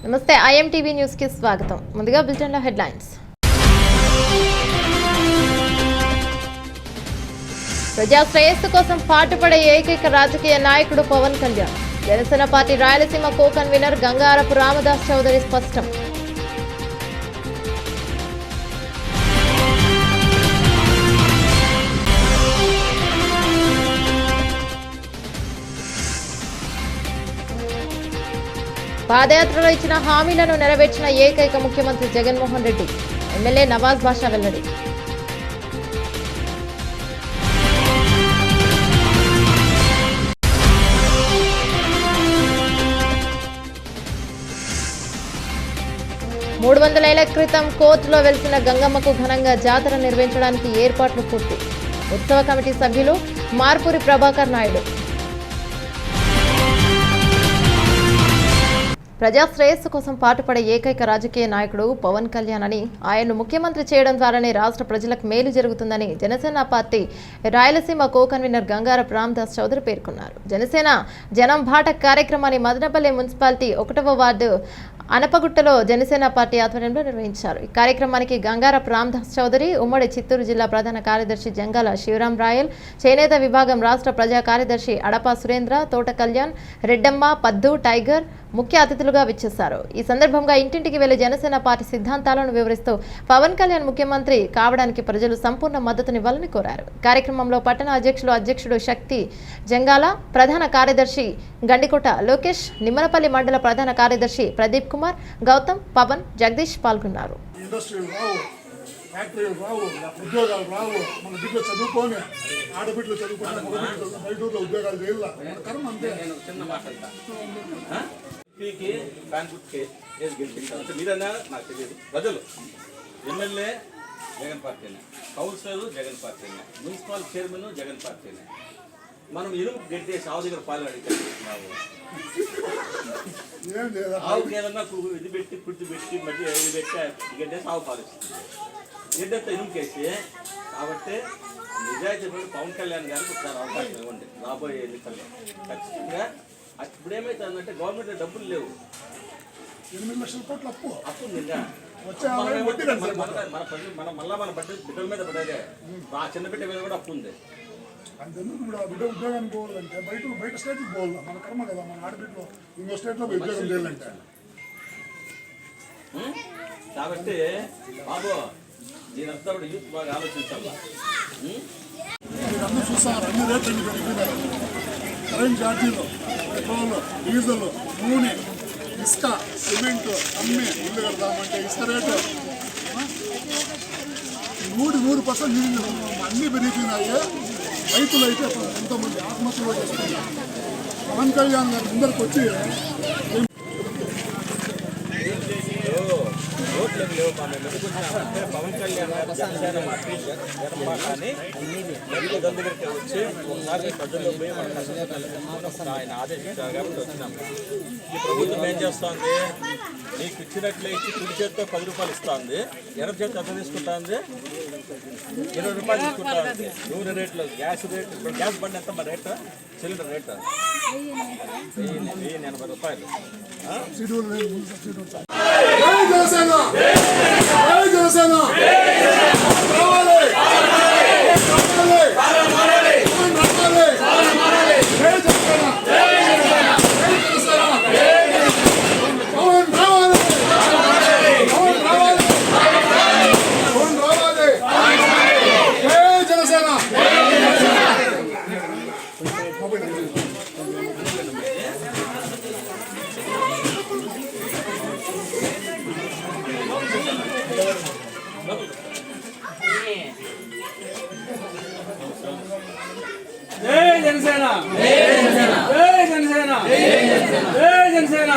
నమస్తే ఐఎంటీవీ న్యూస్ కి స్వాగతం. ముందుగా బులెటిన్లో హెడ్లైన్స్. ప్రజా శ్రేయస్సు కోసం పాటుపడే ఏకైక రాజకీయ నాయకుడు Pawan Kalyan. Janasena party Rayalaseema co convener Gangarapu Ramadas Chowdary స్పష్టం. పాదయాత్రలో ఇచ్చిన హామీలను నెరవేర్చిన ఏకైక ముఖ్యమంత్రి జగన్మోహన్ రెడ్డి. ఎమ్మెల్యే నవాజ్ బాషా వెల్లడి. మూడు 300 ఏళ్ల క్రితం కోర్టులో వెలిసిన గంగమ్మకు ఘనంగా జాతర నిర్వహించడానికి ఏర్పాట్లు పూర్తి. ఉత్సవ కమిటీ సభ్యులు మార్పూరి ప్రభాకర్ నాయుడు. ప్రజా శ్రేయస్సు కోసం పాటుపడే ఏకైక రాజకీయ నాయకుడు పవన్ కళ్యాణ్ అని, ఆయన్ను ముఖ్యమంత్రి చేయడం ద్వారానే రాష్ట్ర ప్రజలకు మేలు జరుగుతుందని Janasena party Rayalaseema co convener Gangarapu Ramadas Chowdary పేర్కొన్నారు. జనసేన జనం బాట కార్యక్రమాన్ని మదనపల్లె మున్సిపాలిటీ 1వ వార్డు అనపగుట్టలో జనసేన పార్టీ ఆధ్వర్యంలో నిర్వహించారు. ఈ కార్యక్రమానికి గంగారపు రామదాస్ చౌదరి, ఉమ్మడి చిత్తూరు జిల్లా ప్రధాన కార్యదర్శి జంగాల శివరాం రాయల్, చేనేత విభాగం రాష్ట్ర ప్రజా కార్యదర్శి అడపా సురేంద్ర, తోట కళ్యాణ్, రెడ్డమ్మ, పద్దు, టైగర్ ముఖ్య అతిథులుగా విచ్చేశారు. ఈ సందర్భంగా ఇంటింటికి వెళ్లి జనసేన పార్టీ సిద్ధాంతాలను వివరిస్తూ పవన్ కళ్యాణ్ ముఖ్యమంత్రి కావడానికి ప్రజలు సంపూర్ణ మద్దతునివ్వాలని కోరారు. కార్యక్రమంలో పట్టణ అధ్యక్షుడు శక్తి జంగాల, ప్రధాన కార్యదర్శి గండికోట లోకేష్, నిమ్మనపల్లి మండల ప్రధాన కార్యదర్శి ప్రదీప్ కుమార్, గౌతమ్, పవన్, జగదీష్ పాల్గొన్నారు. ఫ్యాక్టరీలు రావు, ఉద్యోగాలు రావు, మన బిడ్డలు చదువుకొని ఆడబిడ్డలు చదువుకొని మగబిడ్డలు బయటూరులో ఉద్యోగాలు చేయాల కర్మ అంతే. మీరన్నా నాకు తెలియదు. ప్రజలు ఎమ్మెల్యే జగన్ పార్టీనే, కౌన్సిలర్ జగన్ పార్టీనే, మున్సిపల్ చైర్మన్ జగన్ పార్టీనే. మనం ఇరుము గడ్డేసి ఆవు దగ్గర పాలు అడిగారు. ఆవుకి ఏదన్నా ఇది పెట్టి కుర్చీ పెట్టి మధ్య ఇది పెట్టి గడ్డేసి ఆవు పాలు ఇస్తుంది. ఏదంతా ఇరుముకేసి కాబట్టి నిజాయితీ పవన్ కళ్యాణ్ గారికి ఒకసారి అవకాశం ఇవ్వండి రాబోయే ఎన్నికల్లో. ఖచ్చితంగా ఇప్పుడు ఏమైతుందంటే గవర్నమెంట్ డబ్బులు లేవు, 8 లక్షల కోట్ల అప్పు ఉంది. ఇంకా మన బిడ్డల మీద పడేదే, ఆ చిన్న బిడ్డ మీద కూడా అప్పు ఉంది. అంతెందుకు ఇప్పుడు ఆ బిడ్డ ఉద్యోగానికి పోవాలంటే బయట స్టేట్కి పోవాలి. మన కర్మ కదా, మన ఆడబిడ్డలో ఇంకో స్టేట్లో ఉద్యోగం చేయాలంటే. కాబట్టి బాబు దీనంతా కూడా యూత్ బాగా ఆలోచించాలా. అందరూ చూస్తున్నారు, అన్ని రేట్లు పెరిగిపోయినాయి. కరెంట్ ఛార్జీలు, పెట్రోల్, డీజిల్, నూనె, ఇసుక, సిమెంట్ అమ్మి ఇల్లు కడదామంటే ఇసుక రేటు 100% అన్నీ పెరిగిపోయినాయి. రైతులు అయితే ఎంతోమంది ఆత్మహత్యలు చేసుకున్నారు. పవన్ కళ్యాణ్ గారి ముందరికి వచ్చి పవన్ కళ్యాణ్ జనసేన పార్టీ జనపాఠాన్ని రైతు దగ్గరికి వచ్చి ఒకసారి ప్రజల్లో పోయి ఆయన ఆదేశించారు కాబట్టి వచ్చినాము. ఈ ప్రభుత్వం ఏం చేస్తుంది, నీకు ఇచ్చినట్లే ఇచ్చి కుడి చేతితో 10 రూపాయలు ఇస్తుంది, ఎర్ర చేతితో ఎంత తీసుకుంటుంది, 20 రూపాయలు తీసుకుంటుంది. నూనె రేట్లు, గ్యాస్ రేట్లు, ఇప్పుడు గ్యాస్ బండి ఎంత మరి రేటు, సిలిండర్ రేటు 1080 రూపాయలు. జై జనసేన, జై జనసేన, జై జనసేన.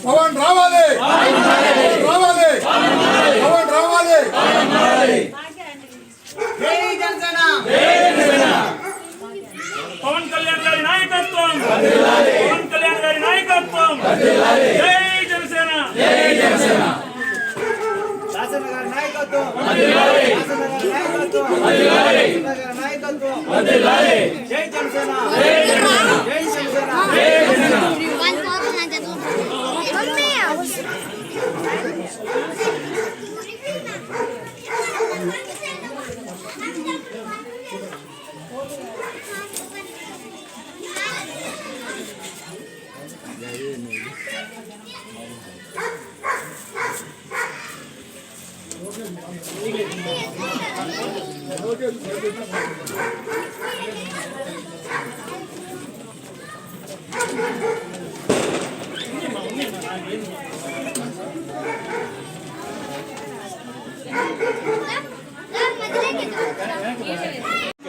పవన్ రావాలి, రావాలి, పవన్ రావాలి. జై జనసేన శాసన గారి నాయకత్వం శాసన గారి నాయకత్వం శాసన గారి నాయకత్వం జై జనసేన జై జనసేన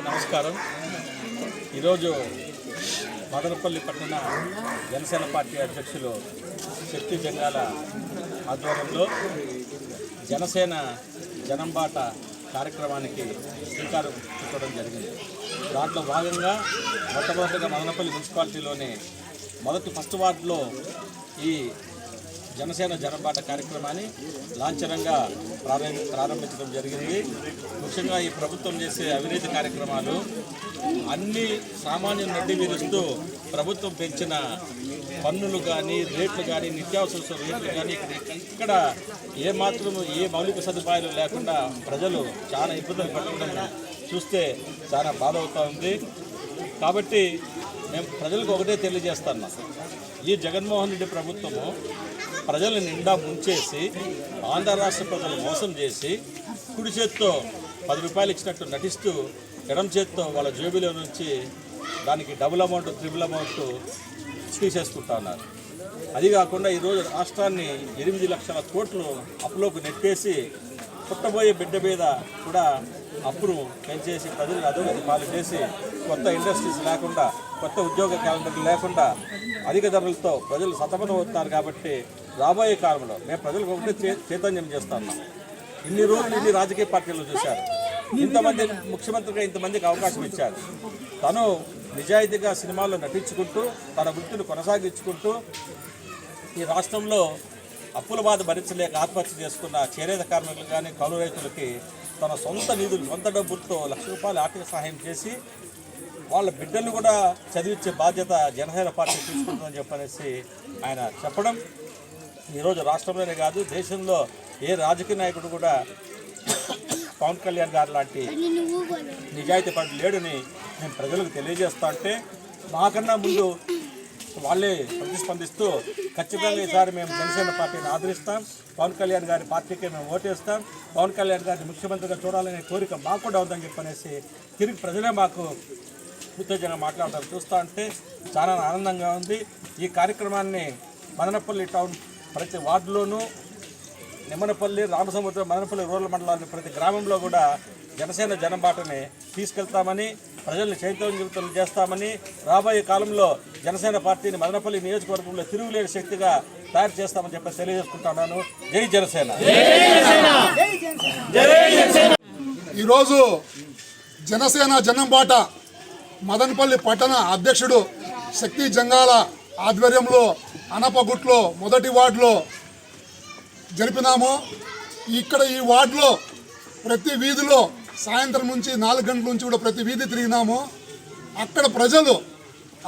నమస్కారం. ఈరోజు మదనపల్లి పట్టణ జనసేన పార్టీ అధ్యక్షులు శక్తి జంగాల ఆధ్వర్యంలో జనసేన జనంబాట కార్యక్రమానికి శ్రీకారం చుట్టడం జరిగింది. దాంట్లో భాగంగా మొట్టమొదటిగా మదనపల్లి మున్సిపాలిటీలోని ఫస్ట్ వార్డులో ఈ జనసేన జనబాట కార్యక్రమాన్ని లాంఛనంగా ప్రారంభించడం జరిగింది. ముఖ్యంగా ఈ ప్రభుత్వం చేసే అవినీతి కార్యక్రమాలు అన్ని సామాన్యుల నడ్డి విరుస్తూ ప్రభుత్వం పెంచిన పన్నులు కానీ రేట్లు కానీ నిత్యావసర రేట్లు కానీ ఇక్కడ ఏమాత్రం ఏ మౌలిక సదుపాయాలు లేకుండా ప్రజలు చాలా ఇబ్బందులు పడడం చూస్తే చాలా బాధ అవుతూ ఉంది. కాబట్టి మేము ప్రజలకు ఒకటే తెలియజేస్తున్నాం, ఈ జగన్మోహన్ రెడ్డి ప్రభుత్వము ప్రజలను నిండా ముంచేసి ఆంధ్ర రాష్ట్ర ప్రజలు మోసం చేసి కుడి చేత్తో 10 రూపాయలు ఇచ్చినట్టు నటిస్తూ ఎడం చేత్తో వాళ్ళ జేబులో నుంచి దానికి డబుల్ అమౌంట్ ట్రిపుల్ అమౌంట్ తీసేసుకుంటా ఉన్నారు. అది కాకుండా ఈరోజు రాష్ట్రాన్ని 8 లక్షల కోట్లు అప్పులోకి నెట్టేసి పుట్టబోయే బిడ్డ మీద కూడా అప్పును పెంచేసి ప్రజలు అధోగతి పాలు చేసి కొత్త ఇండస్ట్రీస్ లేకుండా కొత్త ఉద్యోగ క్యాలెండర్లు లేకుండా అధిక ధరలతో ప్రజలు సతమతం అవుతున్నారు. కాబట్టి రాబోయే కాలంలో మేము ప్రజలకు ఒకటే చైతన్యం చేస్తున్నాం. ఇన్ని రోజులు ఇన్ని రాజకీయ పార్టీలు చూశారు, ఇంతమంది ముఖ్యమంత్రిగా ఇంతమందికి అవకాశం ఇచ్చారు. తను నిజాయితీగా సినిమాల్లో నటించుకుంటూ తన వృత్తిని కొనసాగించుకుంటూ ఈ రాష్ట్రంలో అప్పుల బాధ భరించలేక ఆత్మహత్య చేసుకున్న చేనేత కార్మికులు కానీ కౌలు రైతులకి తన సొంత నిధులు సొంత డబ్బులతో ₹1,00,000 ఆర్థిక సహాయం చేసి వాళ్ళ బిడ్డలు కూడా చదివించే బాధ్యత జనసేన పార్టీ తీసుకుంటుందని చెప్పనేసి ఆయన చెప్పడం ఈరోజు రాష్ట్రంలోనే కాదు దేశంలో ఏ రాజకీయ నాయకుడు కూడా పవన్ కళ్యాణ్ గారు లాంటి నిజాయితీ పరుడు లేడని నేను ప్రజలకు తెలియజేస్తా ఉంటే మాకన్నా ముందు వాళ్ళే ప్రతిస్పందిస్తూ ఖచ్చితంగా ఈసారి మేము జనసేన పార్టీని ఆదరిస్తాం, పవన్ కళ్యాణ్ గారి పార్టీకే మేము ఓటేస్తాం, పవన్ కళ్యాణ్ గారిని ముఖ్యమంత్రిగా చూడాలనే కోరిక మాకు కూడా ఉందని చెప్పనేసి తిరిగి ప్రజలే మాకు ఉత్తేజంగా మాట్లాడటం చూస్తూ ఉంటే చాలా ఆనందంగా ఉంది. ఈ కార్యక్రమాన్ని మదనపల్లి టౌన్ ప్రతి వార్డులోనూ నిమ్మనపల్లి, రామసముద్రం, మదనపల్లి రూరల్ మండలాన్ని ప్రతి గ్రామంలో కూడా జనసేన జనబాటని తీసుకెళ్తామని ప్రజల్ని చైతన్యవంతులు చేస్తామని రాబోయే కాలంలో జనసేన పార్టీని మదనపల్లి నియోజకవర్గంలో తిరుగులేని శక్తిగా తయారు చేస్తామని చెప్పి తెలియజేసుకుంటున్నాను. జై జనసేన. ఈరోజు జనసేన జనంబాట మదనపల్లి పట్టణ అధ్యక్షుడు శక్తి జంగాల ఆధ్వర్యంలో అనపగుట్లో మొదటి వార్డులో జరిపినాము. ఇక్కడ ఈ వార్డులో ప్రతి వీధిలో సాయంత్రం నుంచి 4 గంటల నుంచి కూడా ప్రతి వీధి తిరిగినాము. అక్కడ ప్రజలు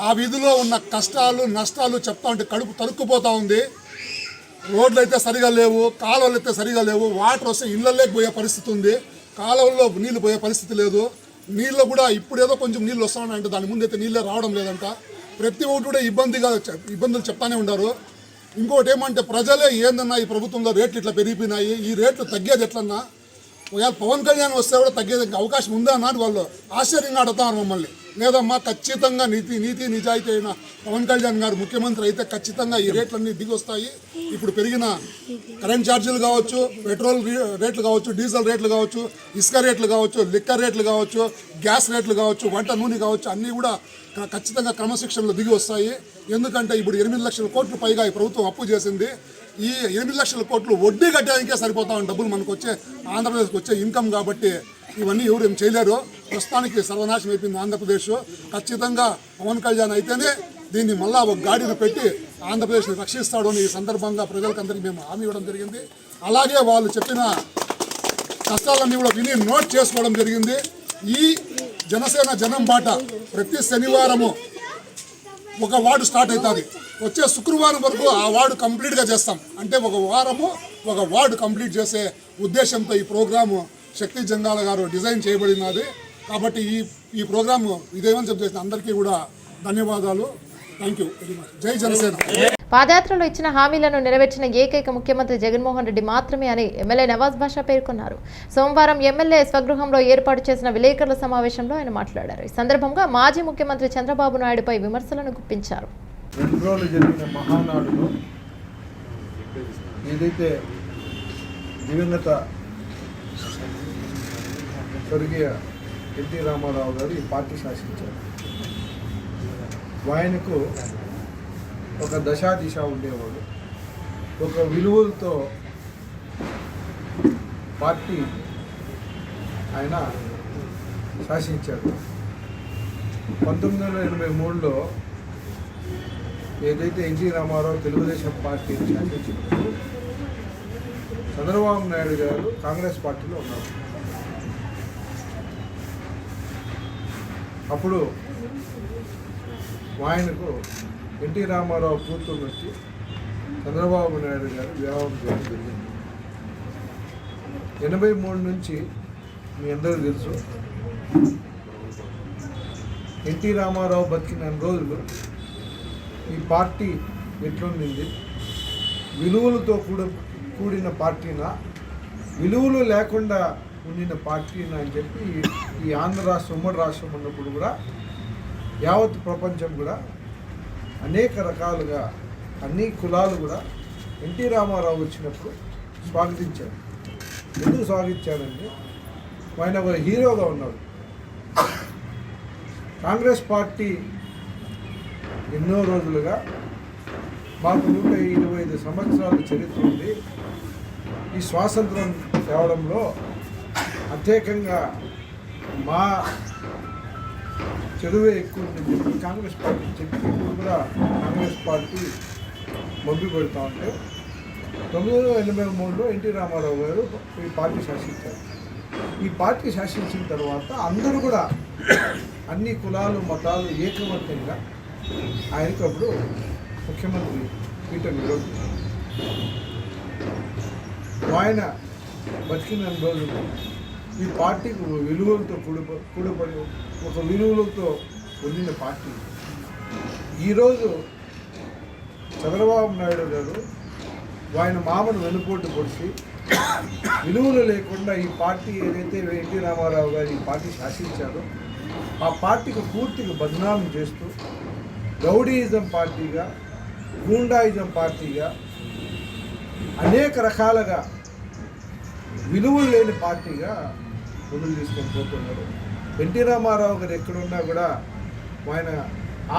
ఆ వీధిలో ఉన్న కష్టాలు నష్టాలు చెప్తా ఉంటే కడుపు తరుక్కుపోతూ ఉంది. రోడ్లు అయితే సరిగా లేవు, కాలువలు అయితే సరిగా లేవు, వాటర్ వస్తే ఇళ్ళల్లోకి పోయే పరిస్థితి ఉంది, కాలువల్లో నీళ్లు పోయే పరిస్థితి లేదు. నీళ్ళు కూడా ఇప్పుడు ఏదో కొంచెం నీళ్ళు వస్తున్నాయంటే దాని ముందు అయితే నీళ్ళే రావడం లేదంట. ప్రతి ఒక్కటి కూడా ఇబ్బందులు చెప్తానే ఉన్నారు. ఇంకోటి ఏమంటే ప్రజలే ఏందన్నా ఈ ప్రభుత్వంలో రేట్లు ఇట్లా పెరిగిపోయినాయి, ఈ రేట్లు తగ్గేది ఎట్లన్నా, ఒకవేళ పవన్ కళ్యాణ్ వస్తే కూడా తగ్గేది అవకాశం ఉందా అన్నది వాళ్ళు ఆశ్చర్యంగా అడుగుతారు మమ్మల్ని. లేదమ్మా, ఖచ్చితంగా నీతి నిజాయితీ అయిన పవన్ కళ్యాణ్ గారు ముఖ్యమంత్రి అయితే ఖచ్చితంగా ఈ రేట్లన్నీ దిగి వస్తాయి. ఇప్పుడు పెరిగిన కరెంట్ ఛార్జీలు కావచ్చు, పెట్రోల్ రేట్లు కావచ్చు, డీజిల్ రేట్లు కావచ్చు, ఇసుక రేట్లు కావచ్చు, లిక్కర్ రేట్లు కావచ్చు, గ్యాస్ రేట్లు కావచ్చు, వంట నూనె కావచ్చు, అన్నీ కూడా ఖచ్చితంగా క్రమశిక్షణలో దిగి వస్తాయి. ఎందుకంటే ఇప్పుడు 8 లక్షల కోట్లు పైగా ఈ ప్రభుత్వం అప్పు చేసింది. ఈ 8 లక్షల కోట్లు వడ్డీ కట్టడానికే సరిపోతా డబ్బులు మనకు వచ్చే ఆంధ్రప్రదేశ్కి వచ్చే ఇన్కమ్. కాబట్టి ఇవన్నీ ఎవరు ఏం చేయలేరు. ప్రస్తుతానికి సర్వనాశనం అయిపోయింది ఆంధ్రప్రదేశ్. ఖచ్చితంగా పవన్ కళ్యాణ్ అయితేనే దీన్ని మళ్ళా ఒక గాడిని పెట్టి ఆంధ్రప్రదేశ్ని రక్షిస్తాడు అని ఈ సందర్భంగా ప్రజలకందరికీ మేము హామీ ఇవ్వడం జరిగింది. అలాగే వాళ్ళు చెప్పిన కష్టాలన్నీ కూడా విని నోట్ చేసుకోవడం జరిగింది. ఈ జనసేన జనం బాట ప్రతి శనివారము ఒక వార్డు స్టార్ట్ అవుతుంది. వచ్చే శుక్రవారం వరకు ఆ వార్డు కంప్లీట్గా చేస్తాం. అంటే ఒక వారము ఒక వార్డు కంప్లీట్ చేసే ఉద్దేశంతో ఈ ప్రోగ్రాము శక్తి జంగాల గారు డిజైన్ చేయబడినది. కాబట్టి ఈ ప్రోగ్రాము విజయవంతం చేసిన అందరికీ కూడా ధన్యవాదాలు. Thank you very much. జై జనసేన. పాదయాత్రలో ఇచ్చిన హామీలను నెరవేర్చిన ఏకైక ముఖ్యమంత్రి జగన్మోహన్ రెడ్డి మాత్రమే అని ఎమ్మెల్యే నవాజ్ బాషా పేర్కొన్నారు. సోమవారం ఎమ్మెల్యే స్వగృహంలో ఏర్పాటు చేసిన విలేకరుల సమావేశంలో ఆయన మాట్లాడారు. ఈ సందర్భంగా మాజీ ముఖ్యమంత్రి చంద్రబాబు నాయుడుపై విమర్శలను గుప్పించారు. 2 రోజులు జరిగిన మహానాడులో ఏదైతే దివంగత స్వర్గీయ ఎన్టీ రామారావు గారు ఈ పార్టీ శాసించారు. ఆయనకు ఒక దశా దిశ ఉండేవాడు. ఒక విలువలతో పార్టీ ఆయన శాసించారు. 1983లో ఏదైతే ఎన్టీ రామారావు తెలుగుదేశం పార్టీని శాసించినప్పుడు చంద్రబాబు నాయుడు గారు కాంగ్రెస్ పార్టీలో ఉన్నారు. అప్పుడు ఆయనకు ఎన్టీ రామారావు కూతురు వచ్చి చంద్రబాబు నాయుడు గారు వివాహం చేయడం జరిగింది. 83 నుంచి మీ అందరూ తెలుసు ఎన్టీ రామారావు బతికిన రోజులు ఈ పార్టీ ఎట్లుండింది, విలువలతో కూడిన పార్టీనా, విలువలు లేకుండా ఉండిన పార్టీనా అని చెప్పి ఈ ఆంధ్ర రాష్ట్రం ఉమ్మడి రాష్ట్రం ఉన్నప్పుడు కూడా యావత్ ప్రపంచం కూడా అనేక రకాలుగా అన్ని కులాలు కూడా ఎన్టీ రామారావు వచ్చినప్పుడు స్వాగతించారు. ఎందుకు స్వాగతించారంటే ఆయన ఒక హీరోగా ఉన్నాడు. కాంగ్రెస్ పార్టీ ఎన్నో రోజులుగా మాకు 125 సంవత్సరాల చరిత్ర ఉంది, ఈ స్వాతంత్రం తేవడంలో ప్రత్యేకంగా మా చదువే ఎక్కువ ఉందని చెప్పి కాంగ్రెస్ పార్టీ చెప్పి ఇప్పుడు కూడా కాంగ్రెస్ పార్టీ మొగ్గు పెడతా ఉంటే 1983లో ఎన్టీ రామారావు గారు ఈ పార్టీ శాసించారు. ఈ పార్టీ శాసించిన తర్వాత అందరూ కూడా అన్ని కులాలు మతాలు ఏకమత్యంగా ఆయనకు అప్పుడు ముఖ్యమంత్రి పీఠం నిరోధించారు. ఆయన బతికిన రోజులు ఈ పార్టీకి విలువలతో కూడబడి ఒక విలువలతో పొందిన పార్టీ. ఈరోజు చంద్రబాబు నాయుడు గారు ఆయన మామను వెనుపోటు పొడిచి విలువలు లేకుండా ఈ పార్టీ ఏదైతే ఎన్టీ రామారావు గారు ఈ పార్టీ శాసించారో ఆ పార్టీకి పూర్తిగా బదనామం చేస్తూ రౌడీయిజం పార్టీగా, గూండాయిజం పార్టీగా అనేక రకాలుగా విలువలు లేని పార్టీగా ముందుకు తీసుకొని పోతున్నారు. ఎన్టీ రామారావు గారు ఎక్కడున్నా కూడా ఆయన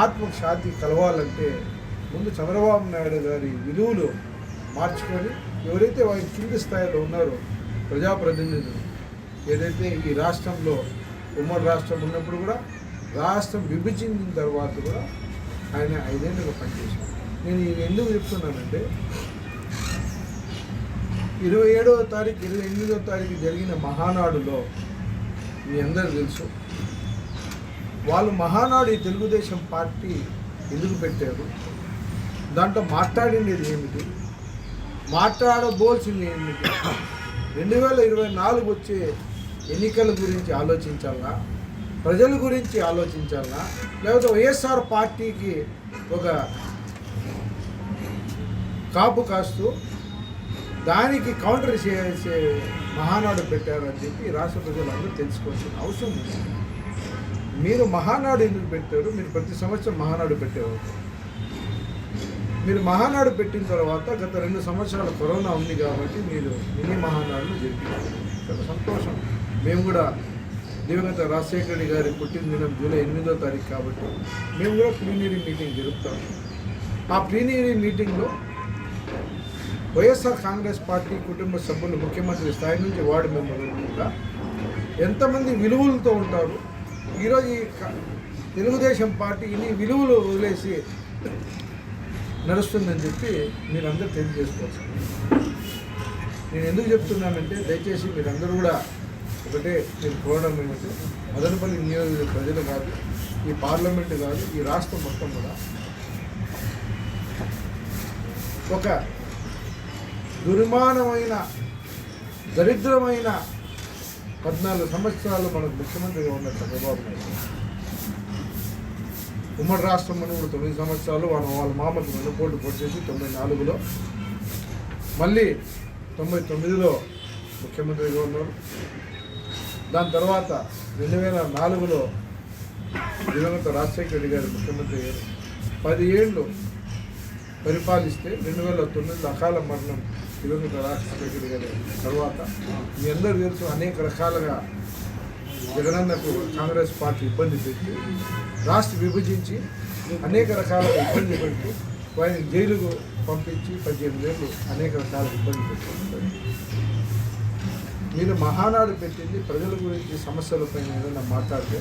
ఆత్మకు శాంతి కలవాలంటే ముందు చంద్రబాబు నాయుడు గారి విలువలు మార్చుకొని ఎవరైతే ఆయన కింది స్థాయిలో ఉన్నారో ప్రజాప్రతినిధులు ఏదైతే ఈ రాష్ట్రంలో ఉమ్మడి రాష్ట్రం ఉన్నప్పుడు కూడా రాష్ట్రం విభజించిన తర్వాత కూడా ఆయన 5 ఏళ్ళుగా పనిచేశారు. నేను ఎందుకు చెప్తున్నానంటే 27వ తారీఖు 28వ తారీఖు జరిగిన మహానాడులో మీ అందరూ తెలుసు వాళ్ళు మహానాడు ఈ తెలుగుదేశం పార్టీ ఎందుకు పెట్టారు, దాంట్లో మాట్లాడినది ఏమిటి, మాట్లాడబోల్సింది ఏమిటి, 2024 వచ్చే ఎన్నికల గురించి ఆలోచించాలా, ప్రజల గురించి ఆలోచించాలా, లేకపోతే వైఎస్ఆర్ పార్టీకి ఒక కాపు కాస్తూ దానికి కౌంటర్ చేసే మహానాడు పెట్టారని చెప్పి రాష్ట్ర ప్రజలందరూ తెలుసుకోవాల్సిన అవసరం ఉంది. మీరు మహానాడు ఎందుకు పెట్టారు? మీరు ప్రతి సంవత్సరం మహానాడు పెట్టేవారు. మీరు మహానాడు పెట్టిన తర్వాత గత 2 సంవత్సరాల కరోనా ఉంది కాబట్టి మీరు మినీ మహానాడును జరిపారు. చాలా సంతోషం. మేము కూడా దివంగత రాజశేఖర రెడ్డి గారి పుట్టినదినం జూలై 8వ తారీఖు కాబట్టి మేము కూడా ప్లీనరీ మీటింగ్ జరుపుతాం. ఆ ప్లీనరీ మీటింగ్లో వైఎస్ఆర్ కాంగ్రెస్ పార్టీ కుటుంబ సభ్యులు ముఖ్యమంత్రి స్థాయి నుంచి వార్డు మెంబర్లు కూడా ఎంతమంది విలువలతో ఉంటారు. ఈరోజు ఈ తెలుగుదేశం పార్టీ ఇన్ని విలువలు వదిలేసి నడుస్తుందని చెప్పి మీరందరూ తెలియజేసుకోవచ్చు. నేను ఎందుకు చెప్తున్నానంటే దయచేసి మీరందరూ కూడా ఒకటే మీరు కోరడం ఏమంటే మదనపల్లి నియోజకవర్గ ప్రజలు కాదు, ఈ పార్లమెంటు కాదు, ఈ రాష్ట్రం మొత్తం కూడా ఒక దుర్మానమైన దరిద్రమైన 14 సంవత్సరాలు మనకు ముఖ్యమంత్రిగా ఉన్న చంద్రబాబు నాయుడు ఉమ్మడి రాష్ట్రం అని కూడా 9 సంవత్సరాలు వాళ్ళ మామకు వెన్నుపోటు పొడిచేసి 94లో మళ్ళీ 99లో ముఖ్యమంత్రిగా ఉన్నారు. దాని తర్వాత 2004లో దివంగత రాజశేఖర రెడ్డి గారు ముఖ్యమంత్రి అయ్యారు. 10 ఏళ్ళు పరిపాలిస్తే 2009 అకాల మరణం దివంగత రాజశేఖర రెడ్డి గారి తర్వాత మీ అందరూ తెలుసు అనేక రకాలుగా జగనన్నకు కాంగ్రెస్ పార్టీ ఇబ్బంది పెట్టి రాష్ట్ర విభజించి అనేక రకాలుగా ఇబ్బంది పెట్టి ఆయన జైలుకు పంపించి 18 ఏళ్ళు అనేక రకాల ఇబ్బంది పెట్టుకుంటారు. మీరు మహానాడు పెట్టింది ప్రజల గురించి సమస్యలపై ఏదైనా మాట్లాడితే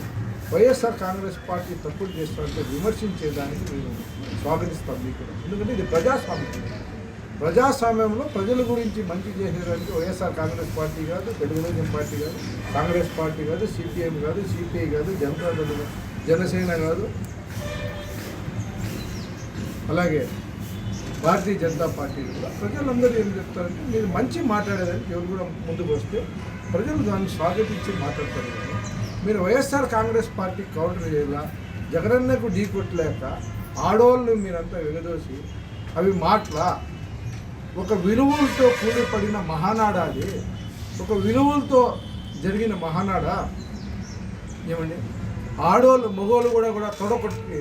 వైఎస్ఆర్ కాంగ్రెస్ పార్టీ తప్పులు చేస్తారంటే విమర్శించేదానికి మేము స్వాగతిస్తాం మీకు. ఎందుకంటే ఇది ప్రజాస్వామ్యంలో ప్రజల గురించి మంచి చేసేదానికి వైఎస్ఆర్ కాంగ్రెస్ పార్టీ కాదు, తెలుగుదేశం పార్టీ కాదు, కాంగ్రెస్ పార్టీ కాదు, సిపిఎం కాదు, సిపిఐ కాదు, జనసేన కాదు, అలాగే భారతీయ జనతా పార్టీ కూడా ప్రజలందరూ ఏం చెప్తారంటే మీరు మంచి మాట్లాడేదానికి ఎవరు కూడా ముందుకు వస్తే ప్రజలు దాన్ని స్వాగతించి మాట్లాడతారు. మీరు వైఎస్ఆర్ కాంగ్రెస్ పార్టీ కౌంటర్ చేయాల జగనన్నకు ఢీ కొట్టలేక ఆడవాళ్ళు మీరంతా ఎగదోసి అవి ఒక విలువలతో కూలిపడిన మహానాడా, అది ఒక విలువలతో జరిగిన మహానాడా. ఏమండి ఆడవాళ్ళు మగవాళ్ళు కూడా తొడకొట్టి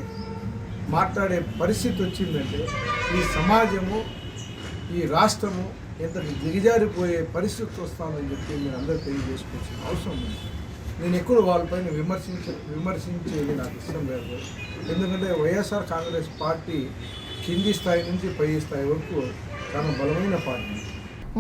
మాట్లాడే పరిస్థితి వచ్చిందంటే ఈ సమాజము ఈ రాష్ట్రము ఎంత దిగజారిపోయే పరిస్థితి వస్తుందని చెప్పి మీరు అందరూ తెలియజేసుకోవాల్సిన అవసరం ఉంది. నేను ఎక్కువ వాళ్ళపైన విమర్శించేది నాకు ఇష్టం లేదు. ఎందుకంటే వైఎస్ఆర్ కాంగ్రెస్ పార్టీ కింది స్థాయి నుంచి పై స్థాయి వరకు చాలా బలమైన పార్టీ.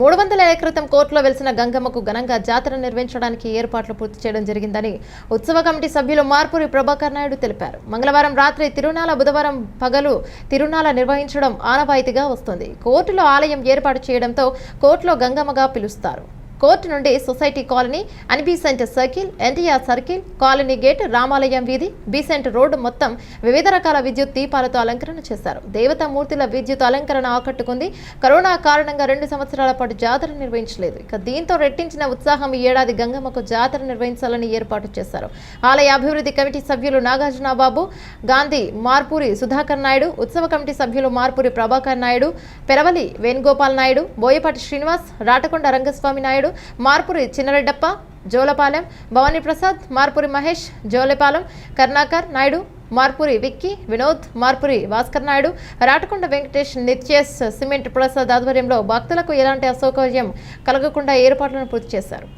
300 ఏళ్ల క్రితం కోర్టులో వెలిసిన గంగమ్మకు ఘనంగా జాతర నిర్వహించడానికి ఏర్పాట్లు పూర్తి చేయడం జరిగిందని ఉత్సవ కమిటీ సభ్యులు మార్పూరి ప్రభాకర్ నాయుడు తెలిపారు. మంగళవారం రాత్రి తిరునాళ, బుధవారం పగలు తిరునాళ నిర్వహించడం ఆనవాయితీగా వస్తుంది. కోర్టులో ఆలయం ఏర్పాటు చేయడంతో కోర్టులో గంగమ్మగా పిలుస్తారు. కోర్టు నుండి society colony, Annie Besant circle, NTR circle, colony gate, రామాలయం వీధి, బీసెంట్ రోడ్డు మొత్తం వివిధ రకాల విద్యుత్ దీపాలతో అలంకరణ చేశారు. దేవతామూర్తుల విద్యుత్ అలంకరణ ఆకట్టుకుంది. కరోనా కారణంగా 2 సంవత్సరాల పాటు జాతర నిర్వహించలేదు. ఇక దీంతో రెట్టించిన ఉత్సాహం ఈ ఏడాది గంగమ్మకు జాతర నిర్వహించాలని ఏర్పాటు చేశారు. ఆలయ అభివృద్ధి కమిటీ సభ్యులు నాగార్జున బాబు, గాంధీ, మార్పూరి సుధాకర్ నాయుడు, ఉత్సవ కమిటీ సభ్యులు మార్పూరి ప్రభాకర్ నాయుడు, పెరవలి వేణుగోపాల్ నాయుడు, బోయపాటి శ్రీనివాస్, రాటకొండ రంగస్వామి నాయుడు, మార్పురి చిన్నరెడ్డప్ప, జోలపాలెం భవానీ ప్రసాద్, మార్పురి మహేష్, జోలపాలెం కరుణాకర్ నాయుడు, మార్పురి విక్కీ, వినోద్, మార్పురి భాస్కర్ నాయుడు, రాటకొండ వెంకటేష్, నిత్యేష్, సిమెంట్ ప్రసాద్ ఆధ్వర్యంలో భక్తులకు ఎలాంటి అసౌకర్యం కలగకుండా ఏర్పాట్లను పూర్తి చేశారు.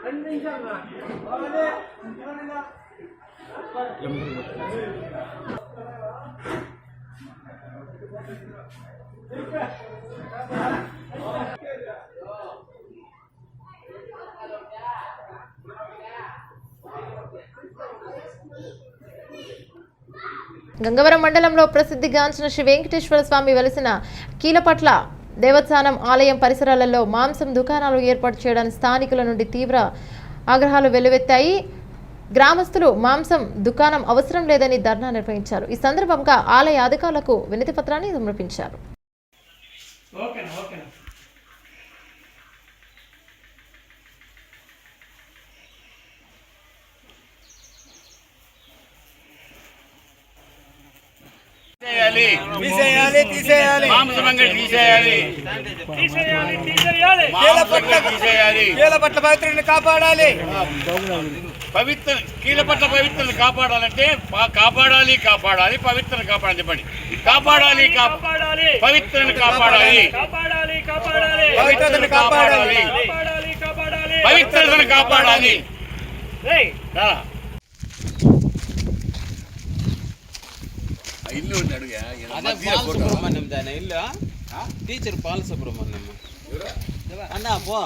Anh đi sao mà? Đi Gangavaram మండలంలో ప్రసిద్ధిగాంచిన శ్రీ వెంకటేశ్వర స్వామి వెలసిన కీలపట్ల దేవస్థానం ఆలయం పరిసరాలలో మాంసం దుకాణాలు ఏర్పాటు చేయడానికి స్థానికుల నుండి తీవ్ర ఆగ్రహాలు వెల్లువెత్తాయి. గ్రామస్తులు మాంసం దుకాణం అవసరం లేదని ధర్నా నిర్వహించారు. ఈ సందర్భంగా ఆలయ అధికారులకు వినతి పత్రాన్ని సమర్పించారు. తీసేయాలి మాంసమంగడి తీసేయాలి కీలపట్ల పవిత్రని కాపాడాలి. కీలపట్ల పవిత్రని కాపాడాలంటే కాపాడాలి పవిత్రని కాపాడాలి. చెప్పండి కాపాడాలి పవిత్రని కాపాడాలి పవిత్రతని కాపాడాలి పవిత్రతని కాపాడాలి. ఇల్లు బాలసుబ్రహ్మణ్యం దాని ఇల్లు టీచర్ బాలసుబ్రహ్మణ్యం అన్నా పో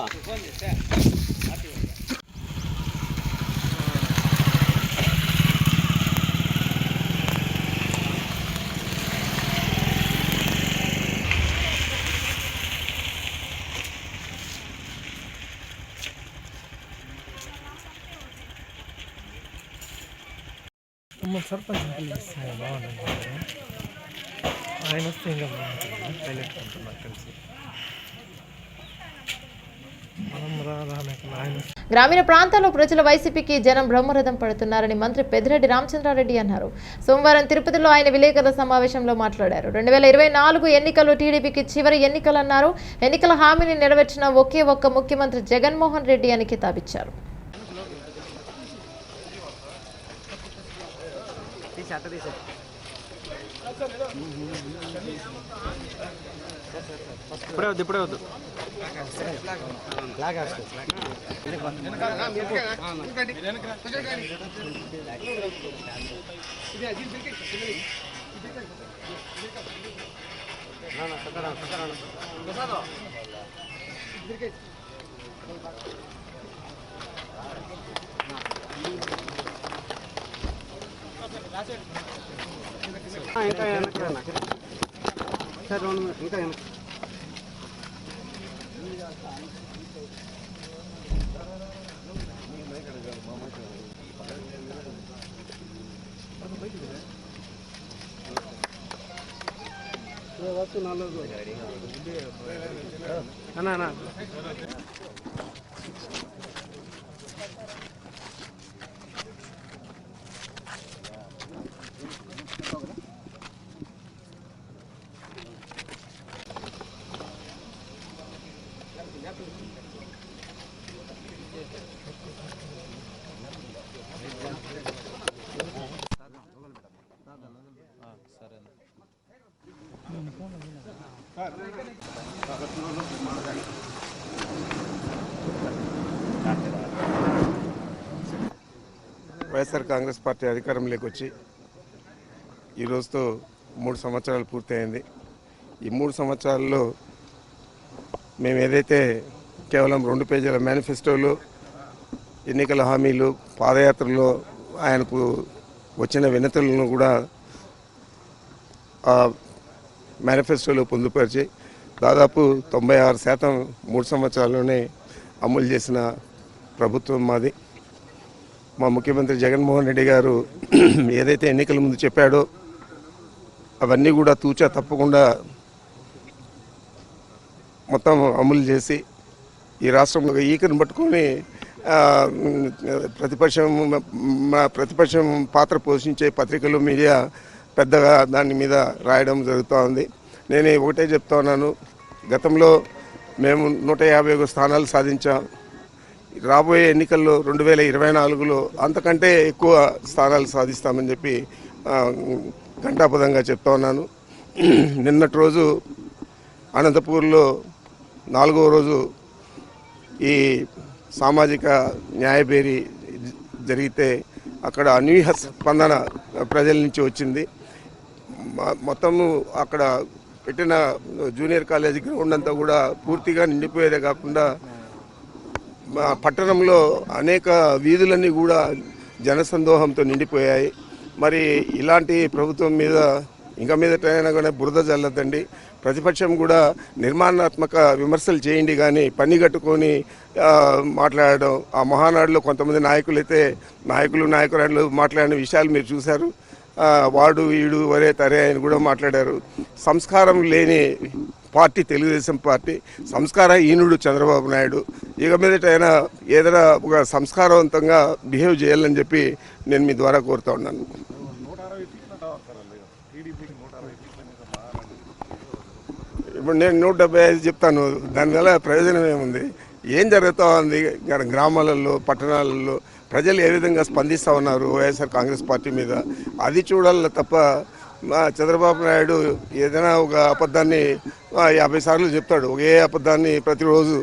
సర్పంచ్ బాగుంటుంది ఆయన వస్తే ఇంకా బాగుంటుంది హైలైట్ ఉంటుంది నాకు తెలిసి గ్రామీణ ప్రాంతాల్లో ప్రజల వైసీపీకి జనం బ్రహ్మరథం పడుతున్నారని మంత్రి పెద్దిరెడ్డి రామచంద్రారెడ్డి అన్నారు. సోమవారం తిరుపతిలో ఆయన విలేకరుల సమావేశంలో మాట్లాడారు. 2024 ఎన్నికలు టీడీపీకి చివరి ఎన్నికలన్నారు. ఎన్నికల హామీని నెరవేర్చిన ఒకే ఒక్క ముఖ్యమంత్రి జగన్మోహన్ రెడ్డి అని కితాబిచ్చారు. ఇప్పుడే వద్దు అన్నా వైఎస్ఆర్ కాంగ్రెస్ పార్టీ అధికారంలోకి వచ్చి ఈ రోజుతో 3 సంవత్సరాలు పూర్తయింది. ఈ 3 సంవత్సరాల్లో మేము ఏదైతే కేవలం 2 పేజీల మేనిఫెస్టోలు, ఎన్నికల హామీలు, పాదయాత్రలో ఆయనకు వచ్చిన వినతులను కూడా ఆ మేనిఫెస్టోలో పొందుపరిచి దాదాపు 96% 3 సంవత్సరాల్లోనే అమలు చేసిన ప్రభుత్వం మాది. మా ముఖ్యమంత్రి జగన్మోహన్ రెడ్డి గారు ఏదైతే ఎన్నికల ముందు చెప్పాడో అవన్నీ కూడా తూచా తప్పకుండా మొత్తం అమలు చేసి ఈ రాష్ట్రంలో ఈకను పట్టుకొని ప్రతిపక్షం పాత్ర పోషించే పత్రికలు, మీడియా పెద్దగా దాని మీద రాయడం జరుగుతూ ఉంది. నేను ఒకటే చెప్తా ఉన్నాను, గతంలో మేము 151 స్థానాలు సాధించాం. రాబోయే ఎన్నికల్లో 2024లో అంతకంటే ఎక్కువ స్థానాలు సాధిస్తామని చెప్పి ఘంటాపదంగా చెప్తా ఉన్నాను. నిన్నటి రోజు అనంతపూర్లో 4వ రోజు ఈ సామాజిక న్యాయబేరీ జరిగితే అక్కడ అనూహ్య స్పందన ప్రజల నుంచి వచ్చింది. మొత్తము అక్కడ పెట్టిన జూనియర్ కాలేజ్ గ్రౌండ్ అంతా కూడా పూర్తిగా నిండిపోయేదే కాకుండా పట్టణంలో అనేక వీధులన్నీ కూడా జనసందోహంతో నిండిపోయాయి. మరి ఇలాంటి ప్రభుత్వం మీద ఇంకా మీదటైనా కూడా బురద జల్లదండి. ప్రతిపక్షం కూడా నిర్మాణాత్మక విమర్శలు చేయండి, కానీ పని కట్టుకొని మాట్లాడడం. ఆ మహానాడులో కొంతమంది నాయకురాళ్ళు మాట్లాడిన విషయాలు మీరు చూశారు. వాడు వీడు వరే తరే అని కూడా మాట్లాడారు. సంస్కారం లేని పార్టీ తెలుగుదేశం పార్టీ, సంస్కారహీనుడు చంద్రబాబు నాయుడు. ఇక మీదట అయినా ఏదైనా ఒక సంస్కారవంతంగా బిహేవ్ చేయాలని చెప్పి నేను మీ ద్వారా కోరుతా ఉన్నాను. ఇప్పుడు నేను 175 చెప్తాను, దానివల్ల ప్రయోజనం ఏముంది? ఏం జరుగుతూ ఉంది గ్రామాలలో, పట్టణాలలో ప్రజలు ఏ విధంగా స్పందిస్తూ ఉన్నారు వైఎస్ఆర్ కాంగ్రెస్ పార్టీ మీద, అది చూడాలి తప్ప చంద్రబాబు నాయుడు ఏదైనా ఒక అబద్ధాన్ని 50 సార్లు చెప్తాడు. ఒకే అబద్ధాన్ని ప్రతిరోజు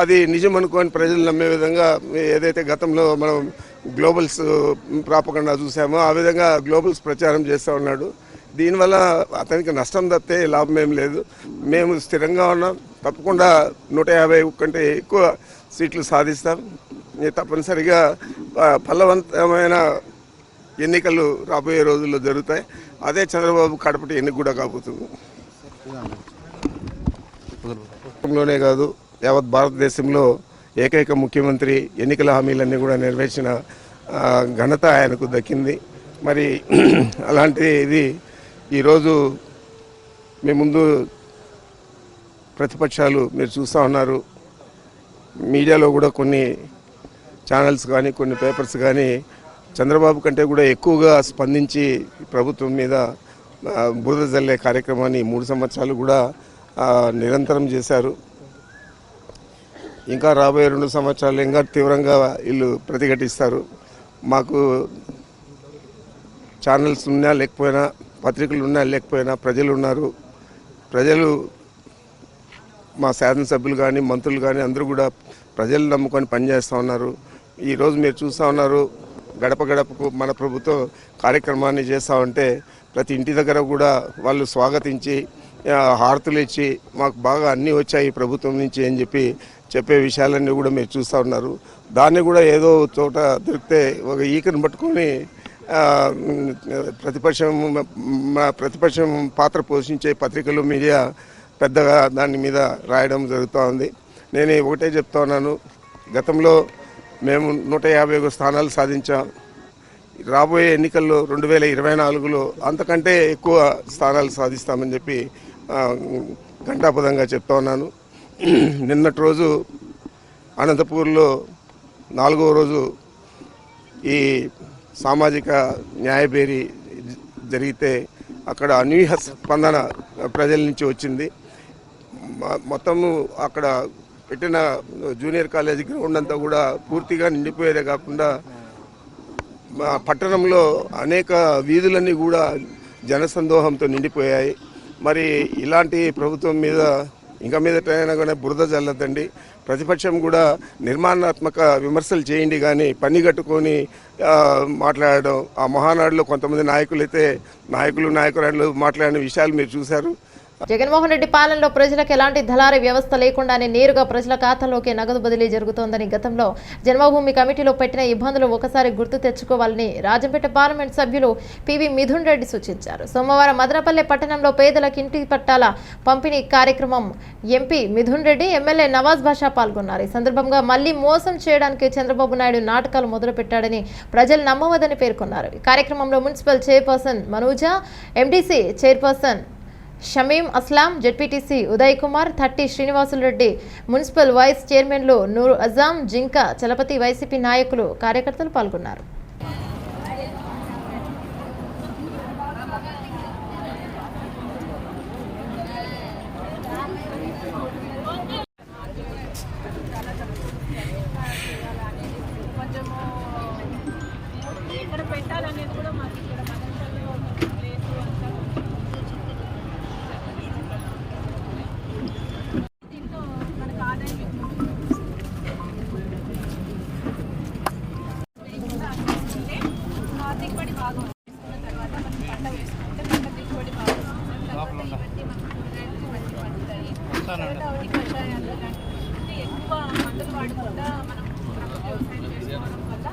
అది నిజం అనుకోని ప్రజలు నమ్మే విధంగా, ఏదైతే గతంలో మనం గ్లోబల్స్ ప్రాపగండా చూసామో ఆ విధంగా గ్లోబల్స్ ప్రచారం చేస్తూ ఉన్నాడు. దీనివల్ల అతనికి నష్టం తప్పితే లాభం ఏం లేదు. మేము స్థిరంగా ఉన్నాం, తప్పకుండా 150 కంటే ఎక్కువ సీట్లు సాధిస్తాం. తప్పనిసరిగా ఫలవంతమైన ఎన్నికలు రాబోయే రోజుల్లో జరుగుతాయి. అదే చంద్రబాబు కడపటి ఎన్నిక కూడా కాబోతుంది. లోనే కాదు, యావత్ భారతదేశంలో ఏకైక ముఖ్యమంత్రి ఎన్నికల హామీలన్నీ కూడా నెరవేర్చిన ఘనత ఆయనకు దక్కింది. మరి అలాంటి ఇది ఈరోజు మీ ముందు ప్రతిపక్షాలు మీరు చూస్తూ ఉన్నారు. మీడియాలో కూడా కొన్ని ఛానల్స్ కానీ కొన్ని పేపర్స్ కానీ చంద్రబాబు కంటే కూడా ఎక్కువగా స్పందించి ప్రభుత్వం మీద బురద జల్లే కార్యక్రమాన్ని 3 సంవత్సరాలు కూడా నిరంతరం చేశారు. ఇంకా రాబోయే 2 సంవత్సరాలు ఇంకా తీవ్రంగా వీళ్ళు ప్రతిఘటిస్తారు. మాకు ఛానల్స్ ఉన్నా లేకపోయినా, పత్రికలు ఉన్నా లేకపోయినా ప్రజలు ఉన్నారు. ప్రజలు మా శాసనసభ్యులు కానీ మంత్రులు కానీ అందరూ కూడా ప్రజలు నమ్ముకొని పనిచేస్తూ ఉన్నారు. ఈరోజు మీరు చూస్తూ ఉన్నారు, గడప గడపకు మన ప్రభుత్వం కార్యక్రమాన్ని చేస్తూ ఉంటే ప్రతి ఇంటి దగ్గర కూడా వాళ్ళు స్వాగతించి హారతులు ఇచ్చి మాకు బాగా అన్నీ వచ్చాయి ప్రభుత్వం నుంచి అని చెప్పే విషయాలన్నీ కూడా మీరు చూస్తూ ఉన్నారు. దాన్ని కూడా ఏదో చోట దొరికితే ఒక ఈకను పట్టుకొని ప్రతిపక్షం పాత్ర పోషించే పత్రికలు, మీడియా పెద్దగా దాని మీద రాయడం జరుగుతూ ఉంది. నేను ఒకటే చెప్తా ఉన్నాను, గతంలో మేము 151 స్థానాలు సాధించాం. రాబోయే ఎన్నికల్లో 2024లో అంతకంటే ఎక్కువ స్థానాలు సాధిస్తామని చెప్పి ఘంటాపదంగా చెప్తా ఉన్నాను. నిన్నటి రోజు అనంతపూర్లో 4వ రోజు ఈ సామాజిక న్యాయబేరీ జరిగితే అక్కడ అనూహ్య స్పందన ప్రజల నుంచి వచ్చింది. మొత్తము అక్కడ పెట్టిన జూనియర్ కాలేజ్ గ్రౌండ్ అంతా కూడా పూర్తిగా నిండిపోయేదే కాకుండా పట్టణంలో అనేక వీధులన్నీ కూడా జనసందోహంతో నిండిపోయాయి. మరి ఇలాంటి ప్రభుత్వం మీద ఇంకా మీదటైనా కూడా బురద జల్లదండి. ప్రతిపక్షం కూడా నిర్మాణాత్మక విమర్శలు చేయండి, కానీ పని కట్టుకొని మాట్లాడడం. ఆ మహానాడులో కొంతమంది నాయకురాళ్ళు మాట్లాడిన విషయాలు మీరు చూశారు. జగన్మోహన్ రెడ్డి పాలనలో ప్రజలకు ఎలాంటి దళారీ వ్యవస్థ లేకుండానే నేరుగా ప్రజల ఖాతాలోకి నగదు బదిలీ జరుగుతోందని గతంలో జన్మభూమి కమిటీలో పెట్టిన ఇబ్బందులు ఒకసారి గుర్తు తెచ్చుకోవాలని రాజంపేట పార్లమెంట్ సభ్యులు పివి మిథున్ రెడ్డి సూచించారు. సోమవారం మదనపల్లె పట్టణంలో పేదలకు ఇంటి పట్టాల పంపిణీ కార్యక్రమం ఎంపీ మిథున్ రెడ్డి, ఎమ్మెల్యే నవాజ్ బాషా పాల్గొన్నారు. ఈ సందర్భంగా మళ్లీ మోసం చేయడానికి చంద్రబాబు నాయుడు నాటకాలు మొదలుపెట్టాడని ప్రజలు నమ్మవద్దని పేర్కొన్నారు. ఈ కార్యక్రమంలో municipal chairperson Manuja, MDC chairperson Shamim Aslam, ZPTC Uday Kumar, Thatti Srinivasula Reddy, municipal vice చైర్మన్లు నూర్ అజాం, జింక చలపతి, వైసీపీ నాయకులు, కార్యకర్తలు పాల్గొన్నారు. ఈ కషాయాలు అంటే ఎక్కువ మందులు వాడకుండా మనం వ్యవసాయం చేసుకోవడం వల్ల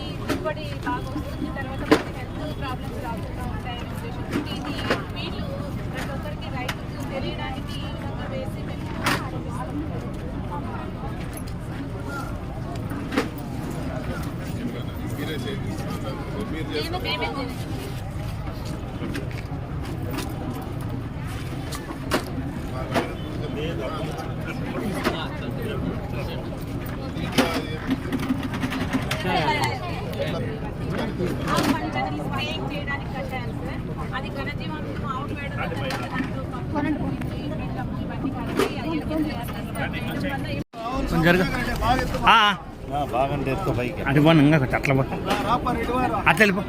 ఈ దిగుబడి బాగా వస్తుంది. తర్వాత మనకి హెల్త్ ప్రాబ్లమ్స్ రాకుండా ఉంటాయనే ఉద్దేశంతో ఇది వీళ్ళు ప్రతి ఒక్కరికి రైతుకు తెలియడానికి ఈ విధంగా వేసి మేము మేమే పంటని స్ప్రేయింగ్ చేయడానికి కట్టాను సార్. అది ఘనజీవామృతం ఆవు పేడ ఇవన్నీ బాగుంటే అటు పోను ఇంకా అట్లా పో అట్లా వెళ్ళిపో.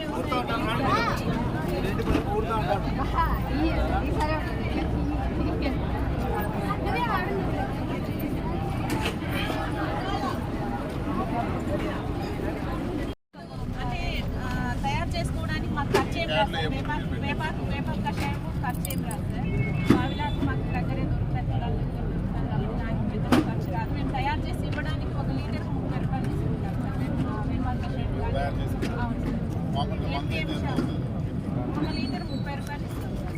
తయారు చేసుకోవడానికి మాకు ఖర్చు ఏం రాదు. వేపాకు కషాయం ఖర్చు ఏం రాదు సార్. బావిలాకు మాకు దగ్గరే దొరుకుతాయి, పొలాల్లో దొరుకుతాయి కాబట్టి దానికి పెద్ద ఖర్చు రాదు. మేము తయారు చేసి ఇవ్వడానికి 1 లీటర్ 30 రూపాయలు తీసుకుంటాం సార్. మేము వేపాకు కషాయం అవును సార్. 1 లీటర్ 30 రూపాయలు ఇస్తాం సార్.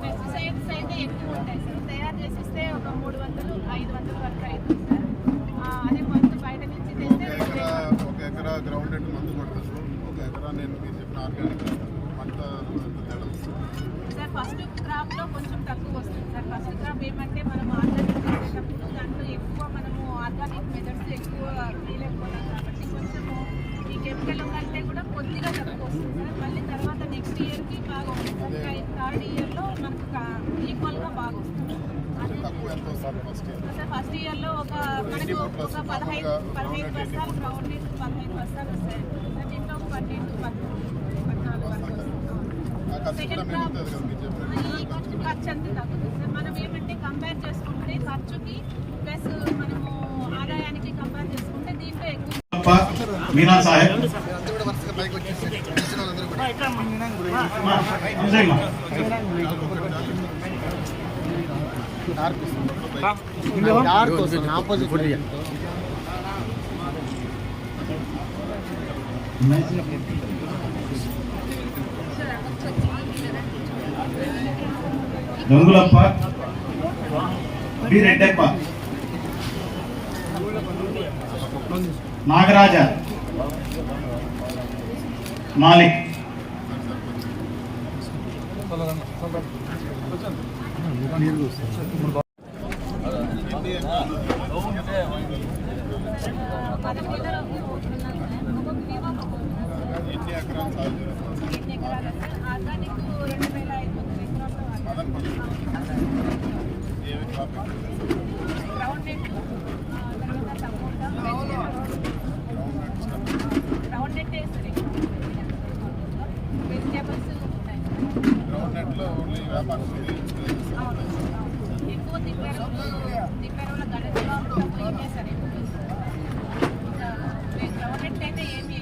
పెస్టిసైడ్స్ అయితే ఎక్కువ ఉంటాయి సార్. తయారు చేసి ఇస్తే ఒక 300-500 వరకు అవుతుంది సార్. అదే మందు బయట నుంచి తెస్తే 1 ఎకరా గ్రౌండ్ నెట్ మందు కొడుతుంది. 1 ఎకరా నేను మీరు చెప్పిన ఆర్గానిక్ పంట సార్. ఫస్ట్ క్రాప్లో కొంచెం తక్కువ వస్తుంది సార్. ఫస్ట్ క్రాప్ ఏమంటే మనం ఆర్గానిక్ చేసేటప్పుడు దాంట్లో ఎక్కువ మనము ఆర్గానిక్ మెథడ్స్ ఎక్కువ తీయలేకపోతాం కాబట్టి కొంచెము ఈ కెమికల్ కంటే కూడా కొద్దిగా తక్కువ వస్తుంది సార్. మళ్ళీ తర్వాత నెక్స్ట్ ఇయర్కి బాగా వస్తుంది సార్. 3rd ఇయర్లో మనకు ఈక్వల్గా బాగా వస్తుంది సార్. ఫస్ట్ ఇయర్లో మనకు ఒక 15 బస్తాలు గ్రౌండ్ నీళ్ళు 15 బస్తాలు వస్తాయి. దీంట్లో 12-14 వరకు వస్తుంది. సెకండ్ క్రాప్ ఖర్చు అంతే తగ్గుతుంది సార్. మనం ఏమంటే కంపేర్ చేసుకుంటే ఖర్చుకి ప్లస్ మనము ఆదాయానికి కంపేర్ చేసుకుంటే దీంట్లో ఎక్కువ. Meena Saheb Gangulappa, B Reddappa, Nagaraja, Malik, organic 2500 ground net, తర్వాత టమోటా, గ్రౌండ్ నెట్ వేస్తారు. వెజిటేబుల్స్ ఉంటాయి. ఎక్కువ దిబ్బెరువుల గడపలో ఇవే సార్ ఎక్కువ గ్రౌండ్ నెట్ అయితే ఏమి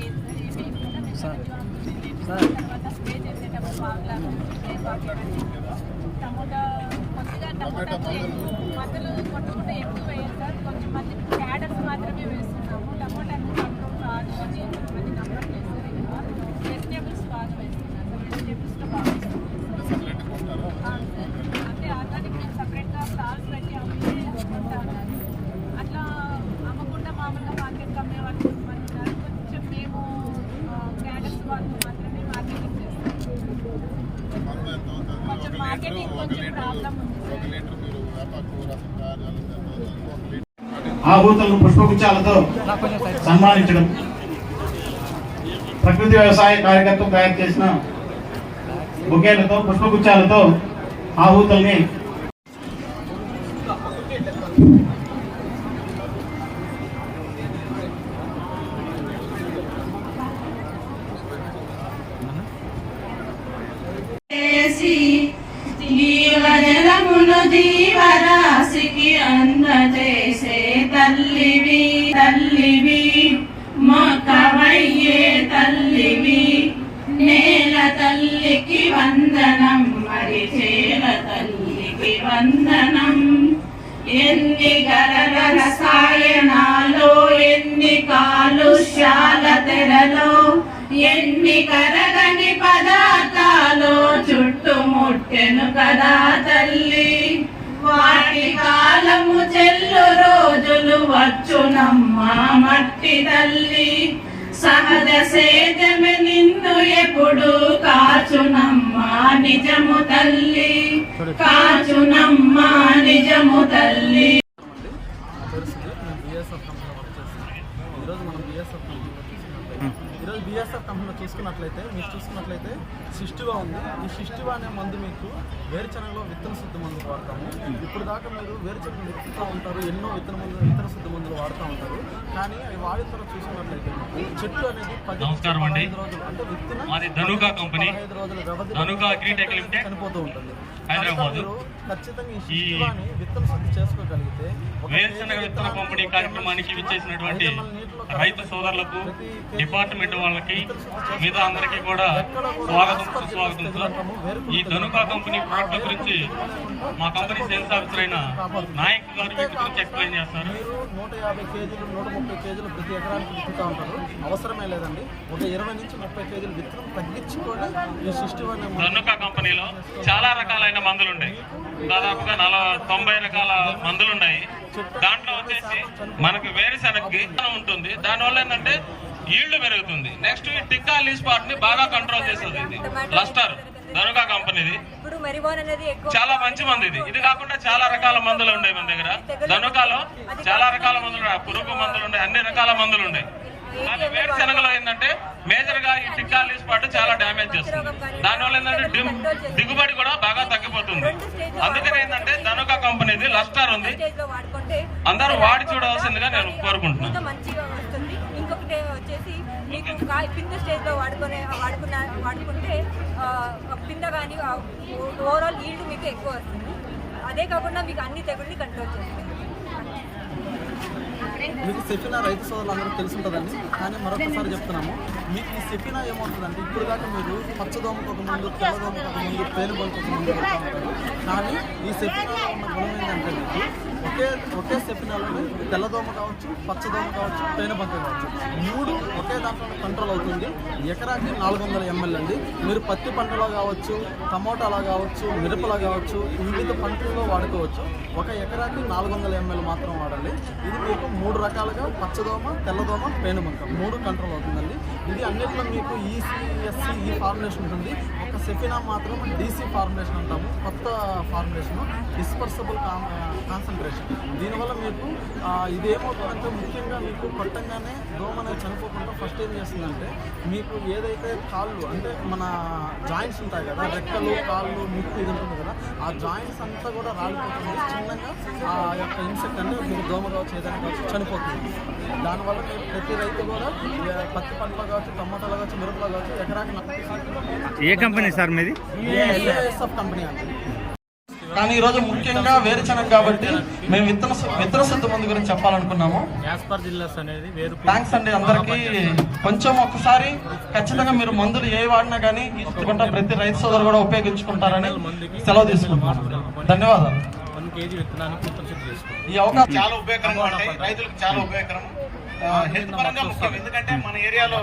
తర్వాత స్ప్రే చేసేటప్పుడు బాగా టమోటా కొద్దిగా మందులు కొట్టుకుంటే ఎక్కువ వేయాలి సార్. కొంచెం మంది క్యాడర్స్ మాత్రమే వేస్తున్నాము. టమోటా కంట్రోల్ కాదు అని కొంతమంది నమ్మకం చేస్తారు. వెజిటేబుల్స్ బాగా వేస్తున్నారు సార్. వెజిటేబుల్స్లో బాగా అంటే ఆర్గానిక్ మేము సపరేట్గా స్టాల్స్ పెట్టి అమ్మితే అమ్ముకుంటా ఉన్నారు. అట్లా అమ్మకుండా మామూలుగా మార్కెట్కి అమ్మే వాళ్ళు కొంతమంది ఉన్నారు. కొంచెం మేము క్యాడర్స్ వాళ్ళు మాత్రమే మార్కెటింగ్ చేస్తాం. కొంచెం మార్కెటింగ్ కొంచెం ప్రాబ్లం ఉంది. ఆహూతులను పుష్పగుచ్చాలతో సన్మానించడం, ప్రకృతి వ్యవసాయ కార్యకర్తలు తయారు చేసిన బొకేలతో పుష్పగుచ్చాలతో ఆహూతుల్ని జీవజలమును జీవరాశికి అందజేసే తల్లివి తల్లివి, మొక్కవయ్యే తల్లివి, నేల తల్లికి వందనం మరి చేల తల్లి వందనం. ఎన్ని గరల రసాయనాలు, ఎన్ని కాలుష్యాల తెరలో, ఎన్ని కరగని పదార్థాలు చుట్టుముట్టెను కదా తల్లి. వాటి కాలము చెల్లు రోజులు వచ్చునమ్మా మట్టి తల్లి. సహజ సేద్యమే నిన్ను ఎప్పుడు కాచునమ్మా నిజము తల్లి, కాచునమ్మా నిజము తల్లి. ఈరోజు బిఎస్ఎఫ్ కంపెనీలో చూసుకున్నట్లయితే శిష్టివా ఉంది. ఈ శిష్టివా అనే మందు మీకు వేరుశనగలో విత్తన శుద్ధి మందులు వాడతాము. ఇప్పుడు దాకా మీరు వేరుశనగలు విత్తుతూ ఉంటారు, ఎన్నో విత్తన శుద్ధి మందులు వాడుతూ ఉంటారు. కానీ అవి వాడిన తర్వాత చూసుకున్నట్లయితే చెట్టు అనేది 15 రోజులు అంటే విత్తిన 15 రోజుల వ్యవధి చనిపోతూ ఉంటుంది. ఖచ్చితంగా ఈ శిష్టివాని విత్తన శుద్ధి చేసుకోగలిగితే వేరుశనగ విత్తన పంపిణీ కార్యక్రమానికి విచ్చేసినటువంటి రైతు సోదరులకు, డిపార్ట్మెంట్ వాళ్ళకి, మిగతా అందరికీ కూడా స్వాగతం సుస్వాగతంతో. ఈ ధనుకా కంపెనీ ప్రోడక్ట్ల గురించి మా కంపెనీ సేల్స్ ఆఫీసర్ అయిన నాయక్ గారు వీటి గురించి ఎక్స్ప్లెయిన్ చేస్తారు. 150 కేజీలు 130 కేజీలు ప్రతి ఎకరానికి విత్తుతూ ఉంటారు. అవసరమే లేదండి, ఒక 20 నుంచి 30 కేజీలు విత్తనం తగ్గించుకొని ఈ శిష్టివాని ధనుకా కంపెనీలో చాలా రకాలైన మందులు ఉన్నాయి. దాదాపుగా 90 రకాల మందులు ఉన్నాయి. దాంట్లో వచ్చేసి మనకు వేరుశనగకి ఉంటుంది. దానివల్ల ఏంటంటే ఈల్డ్ పెరుగుతుంది. నెక్స్ట్ టిక్కా లీవ్ స్పాట్ ని బాగా కంట్రోల్ చేస్తుంది. ఇది లస్టర్ ధనుకా కంపెనీది చాలా మంచి మందు. ఇది కాకుండా చాలా రకాల మందులు ఉన్నాయి మన దగ్గర. ధనుకాలో చాలా రకాల మందులు ఉన్నాయి, పురుగు మందులు ఉన్నాయి, అన్ని రకాల మందులు ఉన్నాయి. కానీ వేరుశనగలో ఏంటంటే మేజర్ గా ఈ టిక్కా లీవ్ స్పాట్ చాలా డ్యామేజ్ చేస్తుంది. దానివల్ల ఏంటంటే దిగుబడి కూడా బాగా తగ్గిపోతుంది. అందుకని ఏంటంటే ధనుకా కంపెనీది లస్టర్ ఉంది, అందరూ వాడి చూడవలసిందిగా నేను కోరుకుంటున్నాను. ఇంకొకటి వచ్చేసి మీకు పింద స్టేజ్ లో వాడుకుంటే పింద కానీ ఓవరాల్ ఈల్డ్ మీకు ఎక్కువ వస్తుంది. అదే కాకుండా మీకు అన్ని తెగుళ్ళని కంట్రోల్ చేస్తుంది. మీకు సెఫినా రైతు సోదరులందరూ తెలిసి ఉంటుందండి, కానీ మరొకసారి చెప్తున్నాము. మీకు ఈ సెఫినా ఏమవుతుందంటే ఇప్పుడు దాకా మీరు పచ్చదోమకు ఒక ముందు, తెల్లదోమకు ఒక ముందు, పేనుగోలకు ఒక ముందు పెడతా ఉంటారు. కానీ ఈ సెఫినాలో ఉన్న గుణం ఏంటంటే మీకు ఒకే సెఫినాలోనే తెల్లదోమ కావచ్చు, పచ్చదోమ కావచ్చు, పేనుబంక కావచ్చు, 3 ఒకే దాంట్లో కంట్రోల్ అవుతుంది. ఎకరాకి 400 ml అండి. మీరు పత్తి పంటలో కావచ్చు, టమోటాలో కావచ్చు, మిరపలో కావచ్చు, వివిధ పంటల్లో వాడుకోవచ్చు. ఒక ఎకరాకి 400 ml మాత్రం వాడాలి. ఇది మీకు 3 రకాలుగా పచ్చదోమ, తెల్లదోమ, పేనుబంక 3 కంట్రోల్ అవుతుందండి. ఇది అన్నింటిలో మీకు ECSC ఈ ఫార్ములేషన్ ఉంటుంది. ఒక సెఫినా మాత్రం DC ఫార్ములేషన్ అంటాము, కొత్త ఫార్ములేషన్, డిస్పర్సబుల్ కాన్సన్ట్రేషన్. దీనివల్ల మీకు ఇది ఏమవుతుందంటే ముఖ్యంగా మీకు కొట్టంగానే దోమ అనేది చనిపోకుండా ఫస్ట్ ఏం చేస్తుందంటే మీకు ఏదైతే కాళ్ళు అంటే మన జాయింట్స్ ఉంటాయి కదా, రెక్కలు, కాళ్ళు, ముక్కు ఇది ఉంటుంది కదా, ఆ జాయింట్స్ అంతా కూడా రాలిపోతుంది. చిన్నగా ఆ యొక్క ఇన్సెక్ట్ అంటే మీకు దోమ కావచ్చు, ఏదైనా కావచ్చు చనిపోతుంది. దానివల్ల మీరు ప్రతి రైతు కూడా పత్తి పంటలో కావచ్చు, టమాటాలో కావచ్చు, మిరపలో కావచ్చు ఎకరాకి. ఏ కంపెనీ సార్ మీది? బిఎస్ఎఫ్ కంపెనీ అండి. కానీ ఈరోజు ముఖ్యంగా వేరుశనగ కాబట్టి మేము విత్తన శుద్ధి మందు గురించి చెప్పాలనుకున్నాము. థ్యాంక్స్ అండి అందరికీ. కొంచెం ఒకసారి ఖచ్చితంగా మీరు మందులు ఏ వాడినా కానీ ప్రతి రైతు సోదరు కూడా ఉపయోగించుకుంటారని సెలవు తీసుకుంటున్నాను. ధన్యవాదాలు. 1 kg విత్తనానికి విత్తన శుద్ధి చేసుకోండి. ఈ అవకాశం చాలా ఉపయోగకరంగా ఉంటాయి, రైతులకు చాలా ఉపయోగకరం, హెల్త్ పరంగా ముఖ్యం. ఎందుకంటే మన ఏరియాలో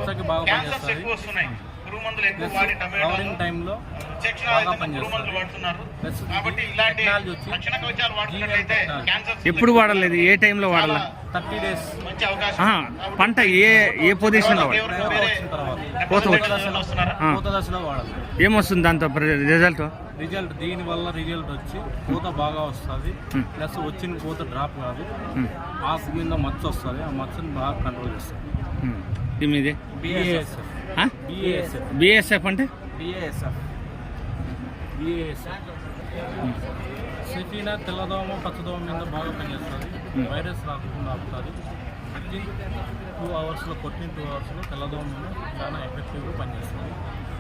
క్యాన్సర్స్ ఎక్కువ వస్తున్నాయి. పురుగు మందులు ఎక్కువ వాడి టమాటో టైంలో పురుగు మందులు వాడుతున్నారు. కాబట్టి ఇలాంటి రక్షణ కవచాలు వాడుతున్నట్లయితే క్యాన్సర్ ఎప్పుడు వాడలేదు, ఏ టైంలో వాడాలి? 30 days మంచి అవకాశం. పంట ఏ పొజిషన్ లో కోత దశలో వాడాలి. ఏమొస్తుంది దాంతో రిజల్ట్? దీనివల్ల రిజల్ట్ వచ్చి పూత బాగా వస్తుంది, ప్లస్ వచ్చిన పూత డ్రాప్ కాదు, ఆకు మీద మచ్చ వస్తుంది, ఆ మచ్చని బాగా కంట్రోల్ చేస్తుంది. మీది బిఎస్ఎఫ్ అంటే సెఫినా తెల్లదోమ, పచ్చదోమ మీద బాగా పనిచేస్తుంది, వైరస్ రాకుండా ఆపుతుంది. 2 అవర్స్లో కొట్టిన 2 అవర్స్లో తెల్లదోమ మీద చాలా ఎఫెక్టివ్గా పనిచేస్తుంది.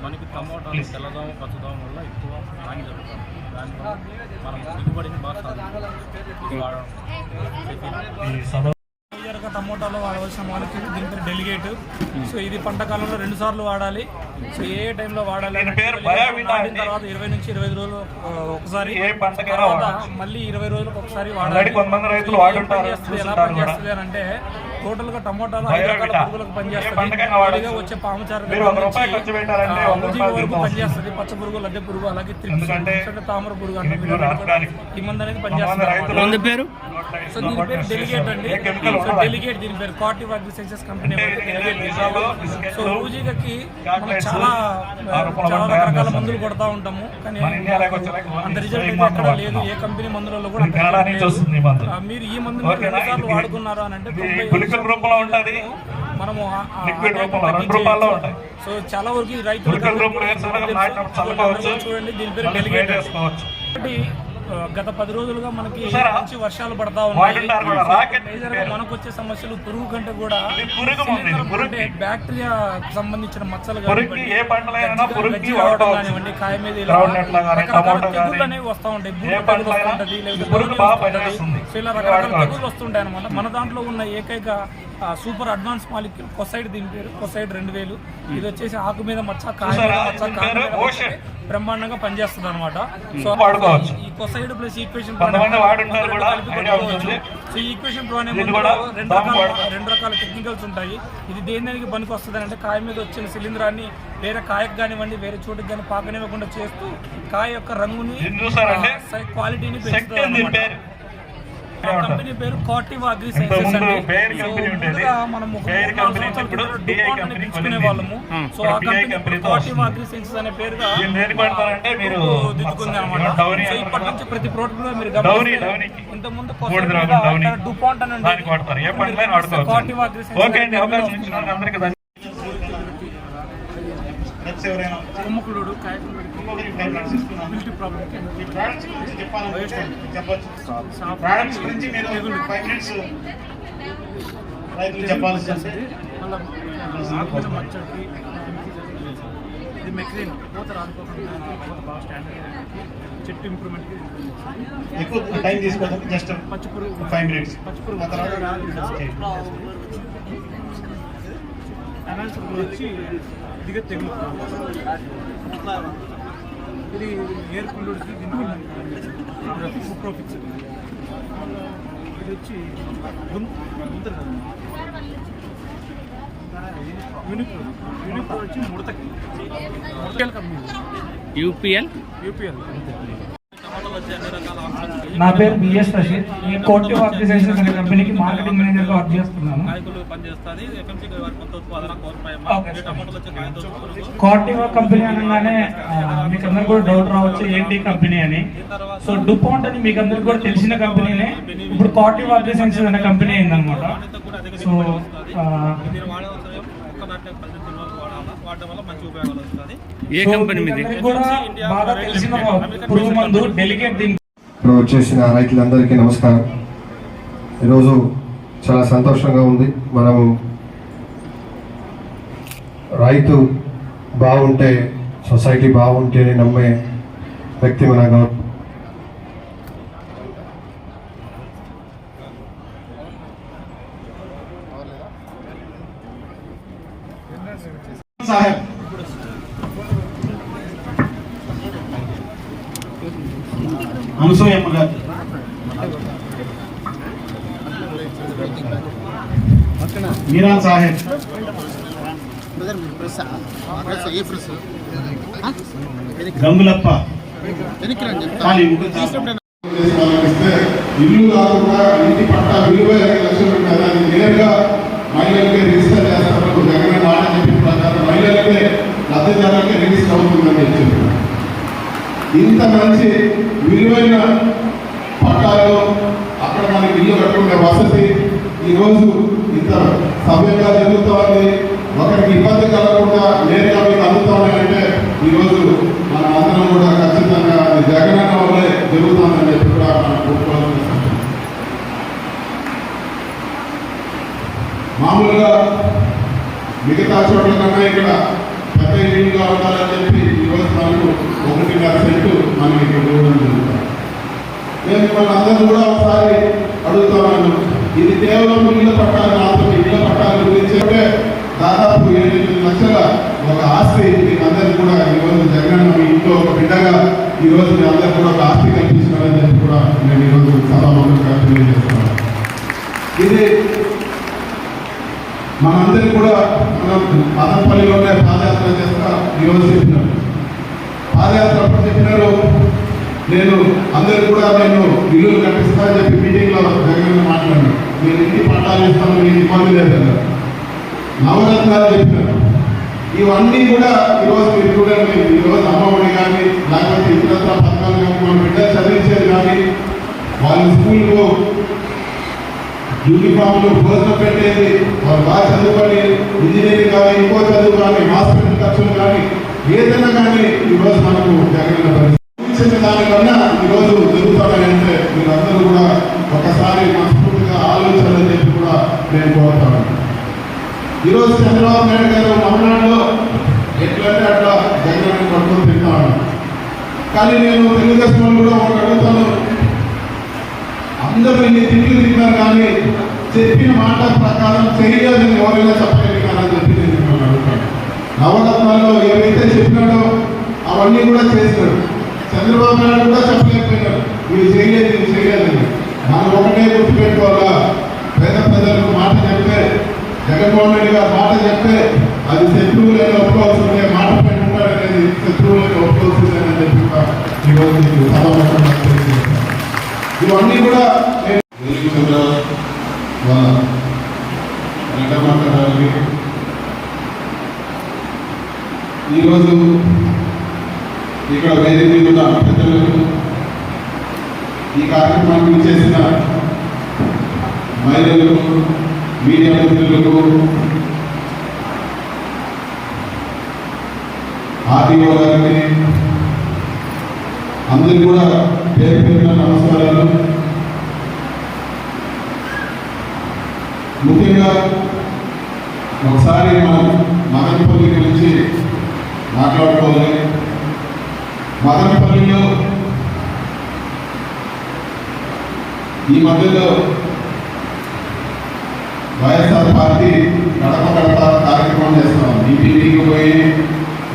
మనకి టమోటాలు తెల్లదోమ, పచ్చదోమ వల్ల ఎక్కువ హాని జరుగుతుంది. దానివల్ల మనం దిగుబడిని బాగా సాధించాలి. టమోటాలో వాడవలసిన మాలిక్యూల్ దీని పేరు డెలిగేట్. సో ఇది పంట కాలంలో 2 సార్లు వాడాలి. సో ఏ టైంలో వాడాలి నాటిన తర్వాత 20 నుంచి 25 రోజులు ఒకసారి, తర్వాత మళ్ళీ 20 రోజులకు ఒకసారి వాడాలి. ఎలా పనిచేస్తుంది అని అంటే టోటల్ గా టమోటాలో 5 రకాల పురుగులకు పనిచేస్తుంది. వచ్చే పాముచార వరకు పనిచేస్తుంది. పచ్చ పురుగు, లద్దె పురుగు, అలాగే తామర పురుగు అంటే ఈ మందు అనేది పనిచేస్తుంది. సో దీని పేరు డెలిగేట్ అండి. సో డెలిగేట్ దీని పేరు కార్టివ్ అగ్రిసైన్సెస్ కంపెనీ డెలిగేట్. సో ఊజిగకి మనం చాలా రకరకాల మందులు కొడతా ఉంటాము, కానీ అంత రిజల్ట్ అయితే ఎక్కడ లేదు. ఏ కంపెనీ మందులలో కూడా మీరు ఈ మందు 2 సార్లు వాడుకున్నారు అని అంటే మనము సో చాలా వరకు రైతులు చూడండి దీని పేరు డెలిగేట్. గత 10 రోజులుగా మనకి మంచి వర్షాలు పడతా ఉన్నాయి. మనకు వచ్చే సమస్యలు పురుగు కంటే కూడా బ్యాక్టీరియా సంబంధించిన మచ్చలు కానివ్వండి, కాయ మీద తెగుళ్ళు అనేవి వస్తూ ఉంటాయి. తెగులు వస్తుంటది, సో ఇలా రకరకాల తెగుళ్ళు వస్తుంటాయి అనమాట. మన దాంట్లో ఉన్న ఏకైక సూపర్ అడ్వాన్స్ మాలిక్యూల్ కొసైడ్, దీని పేరు కొసైడ్ 2000. ఇది వచ్చేసి ఆకు మీద మచ్చ, కాయ మీద మచ్చ, కాయ మీద బ్రహ్మాండంగా పనిచేస్తుంది అనమాట. సో ఈ Kocide plus equation so equation pro అనే రెండు రకాల టెక్నికల్స్ ఉంటాయి. ఇది దేనికి పనికి వస్తుంది అంటే కాయ మీద వచ్చిన శిలీంధ్రాన్ని వేరే కాయకు కానివ్వండి, వేరే చోటుకి కానీ పాకనివ్వకుండా చేస్తూ కాయ యొక్క రంగుని, క్వాలిటీని పెంచుతుంది. కంపెనీ పేరు కార్టివ్ అగ్రిసైన్సెస్ అండి. మనం పిలుచుకునే వాళ్ళము. సో ఆ కంపెనీ కార్టివ్ అగ్రిసైన్సెస్ అనే పేరుగా దిద్దుకుంది అనమాట. సో ఇప్పటి నుంచి ప్రతి ప్రోడక్ట్ లో మీరు ఇంత ముందు డూపాంట్ అని కార్టివ్ అగ్రిసైన్సెస్ కొమ్ముకుడు ఇది మెక్రీన్ పూత రానుకోకుండా బాగా స్టాండర్డ్ చెట్టు ఇంప్రూవ్మెంట్కి ఎక్కువ టైం తీసుకోవద్దు. జస్ట్ పచ్చిపురుగు 5 minutes పచ్చిపురుగు వచ్చి దిగ తెగులు. ఇది ఎయిర్ కుల్లూడికి ప్రోఫిక్స్. ఇది వచ్చి గుంతరు కదా యూనిప్రో వచ్చి ముడతకి కంపెనీ యూపీఎల్. నా పేరు బిఎస్ రషీద్. ఈ కార్టివ్ అగ్రిసైన్సెస్ అనే కంపెనీకి మార్కెటింగ్ మేనేజర్గా వర్క్ చేస్తున్నాను. కార్టివ్ కంపెనీ అనగానే మీకు అందరు కూడా డౌట్ రావచ్చు ఏంటి కంపెనీ అని. సో డుపాంట్ అని మీకు అందరికి కూడా తెలిసిన కంపెనీనే ఇప్పుడు కార్టివ్ అగ్రిసైన్సెస్ అనే కంపెనీ అయిందనమాట. సో ఏ కంపెనీ మీద కూడా బాగా తెలిసిన పురుగు మందు డెలిగేట్. ఇప్పుడు వచ్చేసిన రైతులందరికీ నమస్కారం. ఈరోజు చాలా సంతోషంగా ఉంది. మనం రైతు బాగుంటే సొసైటీ బాగుంటే నమ్మే వ్యక్తి మన సాహెబ్. అనసూయమ్మ గారు, మీరాన్ సాహెబ్, గంగులప్ప. ఇల్లు కాకుండా ఇంటి పట్ట విలువ 2 లక్షలు ఉంటుంది. అది నేరుగా మహిళలకే రిజిస్టర్ చేస్తారు. జగన్ మాట చెప్పిన ప్రకారం మహిళలకే లబ్ధిదారులకే రిజిస్టర్ అవుతుందని చెప్పారు. ఇంత మంచి విలువైన పట్టాలు అక్కడ మనకి ఇల్లు కట్టుకునే వసతి ఈరోజు ఇంత సవ్యంగా జరుగుతోంది. ఒకరికి ఇబ్బంది కలగకుండా నేరుగా మీకు అందుతామంటే ఈరోజు మన అందరం కూడా ఖచ్చితంగా జగనన్న వల్లే జరుగుతుందని చెప్పి కూడా మనం కోరుకోవాల్సిన. మామూలుగా మిగతా చోట్ల కన్నా ఇక్కడ పెద్ద ఇల్లుగా ఉండాలని చెప్పి ఈరోజు మనకు 1.5 సెంటు మనం ఇక్కడ ఇవ్వడం జరుగుతుంది. నేను మిమ్మల్ని అందరూ కూడా ఒకసారి అడుగుతున్నాను. ఇది కేవలం ఇళ్ల పట్టాలు మాత్రం ఇళ్ల పట్టాల గురించి అంటే దాదాపు 7 లక్షల ఒక ఆస్తి మీకు అందరికీ కూడా ఈరోజు జగన్ మీ ఇంట్లో ఒక బిడ్డగా ఈరోజు మీ అందరికీ కూడా ఒక ఆస్తి కల్పించినారని చెప్పి కూడా నేను ఈరోజు సభాముఖంగా తెలియజేస్తున్నాను. ఇది మనందరికీ కూడా మనం మదనపల్లిలోనే పాదయాత్ర చేస్తా ఈరోజు చెప్పినారు. పాదయాత్ర అప్పుడు చెప్పినారు నేను అందరు కూడా నేను ఇల్లులు కట్టిస్తా అని చెప్పి మీటింగ్లో జగన్ మాట్లాడినాను. మీరు ఇంటి పట్టాలు ఇస్తాను మీకు ఇబ్బంది లేదన్నారు. నవరత్నాలు చెప్పినారు. ఇవన్నీ కూడా ఈరోజు మీరు చూడండి. ఈరోజు అమ్మఒడి కానీ లేకపోతే ఇతరత్ర పథకాలు కానీ మన బిడ్డలు చదివించేది కానీ వాళ్ళు స్కూల్లో యూనిఫామ్లు భోజనం పెట్టేది వాళ్ళు బాగా చదువుకొని ఇంజనీరింగ్ కానీ ఇంకో చదువు కానీ హాస్పిటల్ ఖర్చులు కానీ ఏదైనా కానీ ఈరోజు మనకు జగన్ దానికన్నా ఈరోజు జరుగుతానంటే మీరందరూ కూడా ఒకసారి మనస్ఫూర్తిగా ఆలోచనలు చెప్పి కూడా నేను కోరుతాను. ఈరోజు చంద్రబాబు నాయుడు గారు తమిళనాడులో ఎట్లంటే అట్లా జగన్ పట్టుకొని తింటాను. కానీ నేను తెలుగుదేశం కూడా ఒకటి అడుగుతాను. అందరూ ఇన్ని తిండి తిన్నారు కానీ చెప్పిన మాట ప్రకారం చేయలేదని ఎవరైనా చెప్పగలిగారని చెప్పి నేను మిమ్మల్ని అడుగుతాను. నవరత్నాల్లో ఏవైతే చెప్పినాడో అవన్నీ కూడా చేసినాడు. చంద్రబాబు నాయుడు కూడా చెప్పలేకపోయినాడు ఇవి చేయలేదని. మనం ఒకటే గుర్తుపెట్టుకోవాలా, పేద ప్రజలకు మాట చెప్తే జగన్మోహన్ రెడ్డి గారు మాట చెప్తే అది శత్రువులను ఒప్పుకోవాల్సిందే, మాట పెట్టుకుంటారనేది శత్రువులను ఒప్పుకోవాల్సిందని చెప్పి ఈరోజు ఇవన్నీ కూడా మాట్లాడాలి. ఈరోజు ఇక్కడ వేదిక మీద ఉన్న పెద్దలకు, ఈ కార్యక్రమానికి చేసిన మహిళలకు, మీడియా మిత్రులకు, ఆర్టీఓ గారికి అందరికీ కూడా పేరు పేరున నమస్కారాలు. ముఖ్యంగా ఒకసారి మనం మదనపల్లి గురించి మాట్లాడుకోవాలి. మదనపల్లిలో ఈ మధ్యలో వైఎస్ఆర్ పార్టీ గడప గడప కార్యక్రమం చేస్తాం. ఇంటికి పోయి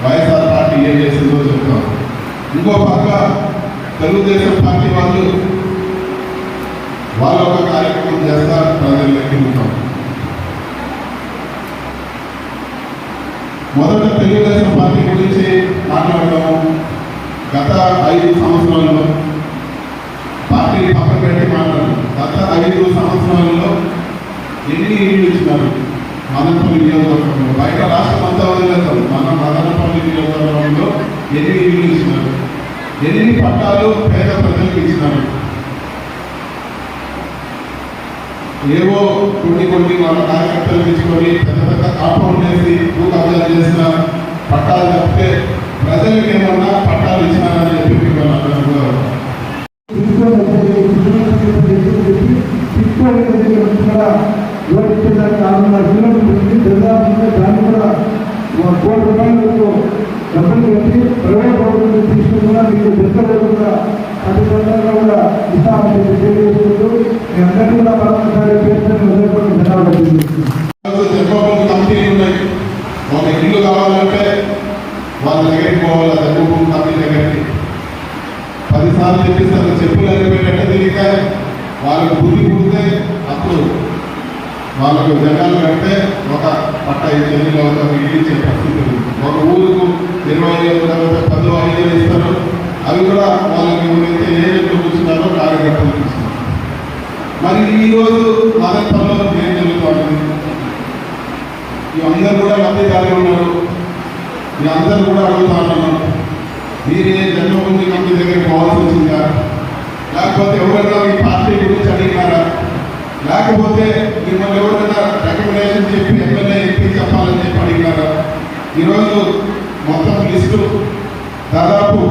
వైఎస్ఆర్ పార్టీ ఏం చేస్తుందో చెప్తాం. ఇంకో పక్క తెలుగుదేశం పార్టీ వాళ్ళు ఒక కార్యక్రమం చేస్తా ప్రజల్లోకి ఉంటాం. మొదట తెలుగుదేశం పార్టీ గురించి మాట్లాడతాము. గత 5 సంవత్సరాల్లో పార్టీ పక్కన పెట్టి మాట్లాడారు. గత 5 సంవత్సరాల్లో ఎన్ని ఇళ్ళు ఇచ్చినారు మదనపల్లి నియోజకవర్గంలో? బయట రాష్ట్రం అంతా వదిలేస్తారు, మన మదనపల్లి నియోజకవర్గంలో ఎన్ని ఇళ్ళు ఇచ్చినారు, ఎన్ని పట్టాలు పేద ప్రజలకు ఇచ్చినారు? ఏవో కొన్ని వాళ్ళ కార్యకర్తలు తీసుకొని పెద్ద కాంపౌండ్ వేసి భూకబ్జాలు చేసిన పట్టాలు తప్పితే ప్రజలకు ఏమన్నా పట్టాలు ఇచ్చినారని చెప్పి ₹1 డబ్బులు పెట్టి ప్రైవేట్ ప్రభుత్వం తీసుకున్నా మీకు దెబ్బలేకుండా అతి తొందరగా కూడా ఇస్తామని తెలియజేసుకుంటూ మీ అందరికీ కూడా మరొకసారి కంపెనీలు ఉన్నాయి. ఒక ఇల్లు కావాలంటే వాళ్ళ దగ్గరికి పోవాలి, జన్మభూమి కంపెనీ దగ్గరికి 10 సార్లు చెప్పిస్తారు. చెప్పులు అయిపోయినట్టు తిరిగితే వాళ్ళకు బుద్ధి పుడితే అప్పుడు వాళ్ళకు జనాలు కంటే ఒక పట్ట చెల్లిలో ఇల్లు ఇచ్చే పరిస్థితి ఉంది. ఒక ఊరుకు 25 10 ఇస్తారు. అవి కూడా వాళ్ళకి ఎవరైతే ఏజెంట్లు కూర్చున్నారో కార్యకర్తలు కూర్చున్నారు. మరి ఈరోజు మదనపల్లిలో ఏం జరుగుతుంది? అందరూ కూడా లబ్ధిదారులు ఉన్నారు. మీ అందరూ కూడా అడుగుతా ఉన్నాను, మీరే జన్మభూమి కంపెనీ దగ్గరికి పోవాల్సి వచ్చిందా? లేకపోతే ఎవరైనా మీ పార్టీ గురించి అడిగినారా? లేకపోతే మిమ్మల్ని ఎవరైనా రికమెండేషన్ చెప్పి ఎమ్మెల్యే ఎంపీ చెప్పాలని చెప్పి అడిగినారా? ఈరోజు మొత్తం లిస్టు దాదాపు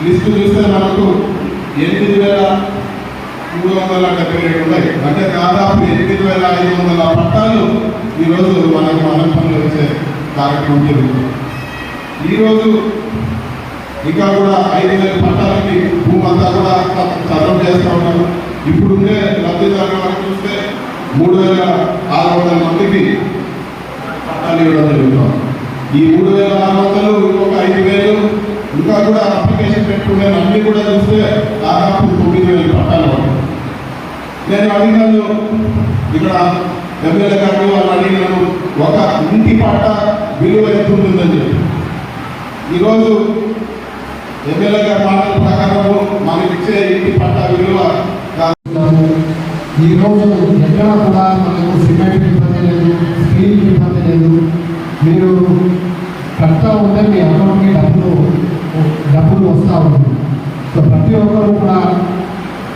చూస్తే మనకు 8,377 ఉన్నాయి. అంటే దాదాపు 8,500 పట్టాలు ఈరోజు మనకు మదనపల్లిలో వచ్చే కార్యక్రమం జరుగుతుంది. ఈరోజు ఇంకా కూడా 5,000 పట్టాలకి భూమి అంతా కూడా చదవం చేస్తూ ఉన్నారు. ఇప్పుడుండే లబ్ధిదారుల వరకు చూస్తే 3,600 మందికి పట్టాలు ఇవ్వడం జరుగుతుంది. ఈ 3,600 ఇంకొక 5,000 ఇంకా కూడా అప్లికేషన్ పెట్టుకునే అన్ని కూడా చూస్తే దాదాపు 9,000 పట్టాలు పడతాయి. నేను అడిగినాను ఇక్కడ ఎమ్మెల్యే గారు వాళ్ళు అడిగినాను ఒక ఇంటి పట్ట విలువ ఎంత ఉంటుందని చెప్పి. ఈరోజు ఎమ్మెల్యే గారి మాటల ప్రకారము మనకి ఇచ్చే ఇంటి పట్ట విలువ ఈరోజు ఎక్కడ కూడా మనకు సిమెంట్ ఇబ్బంది లేదు, స్టీల్ ఇబ్బంది లేదు. మీరు కట్టా ఉంటే మీ అకౌంట్కి డబ్బులు వస్తూ ఉంటుంది. సో ప్రతి ఒక్కరు కూడా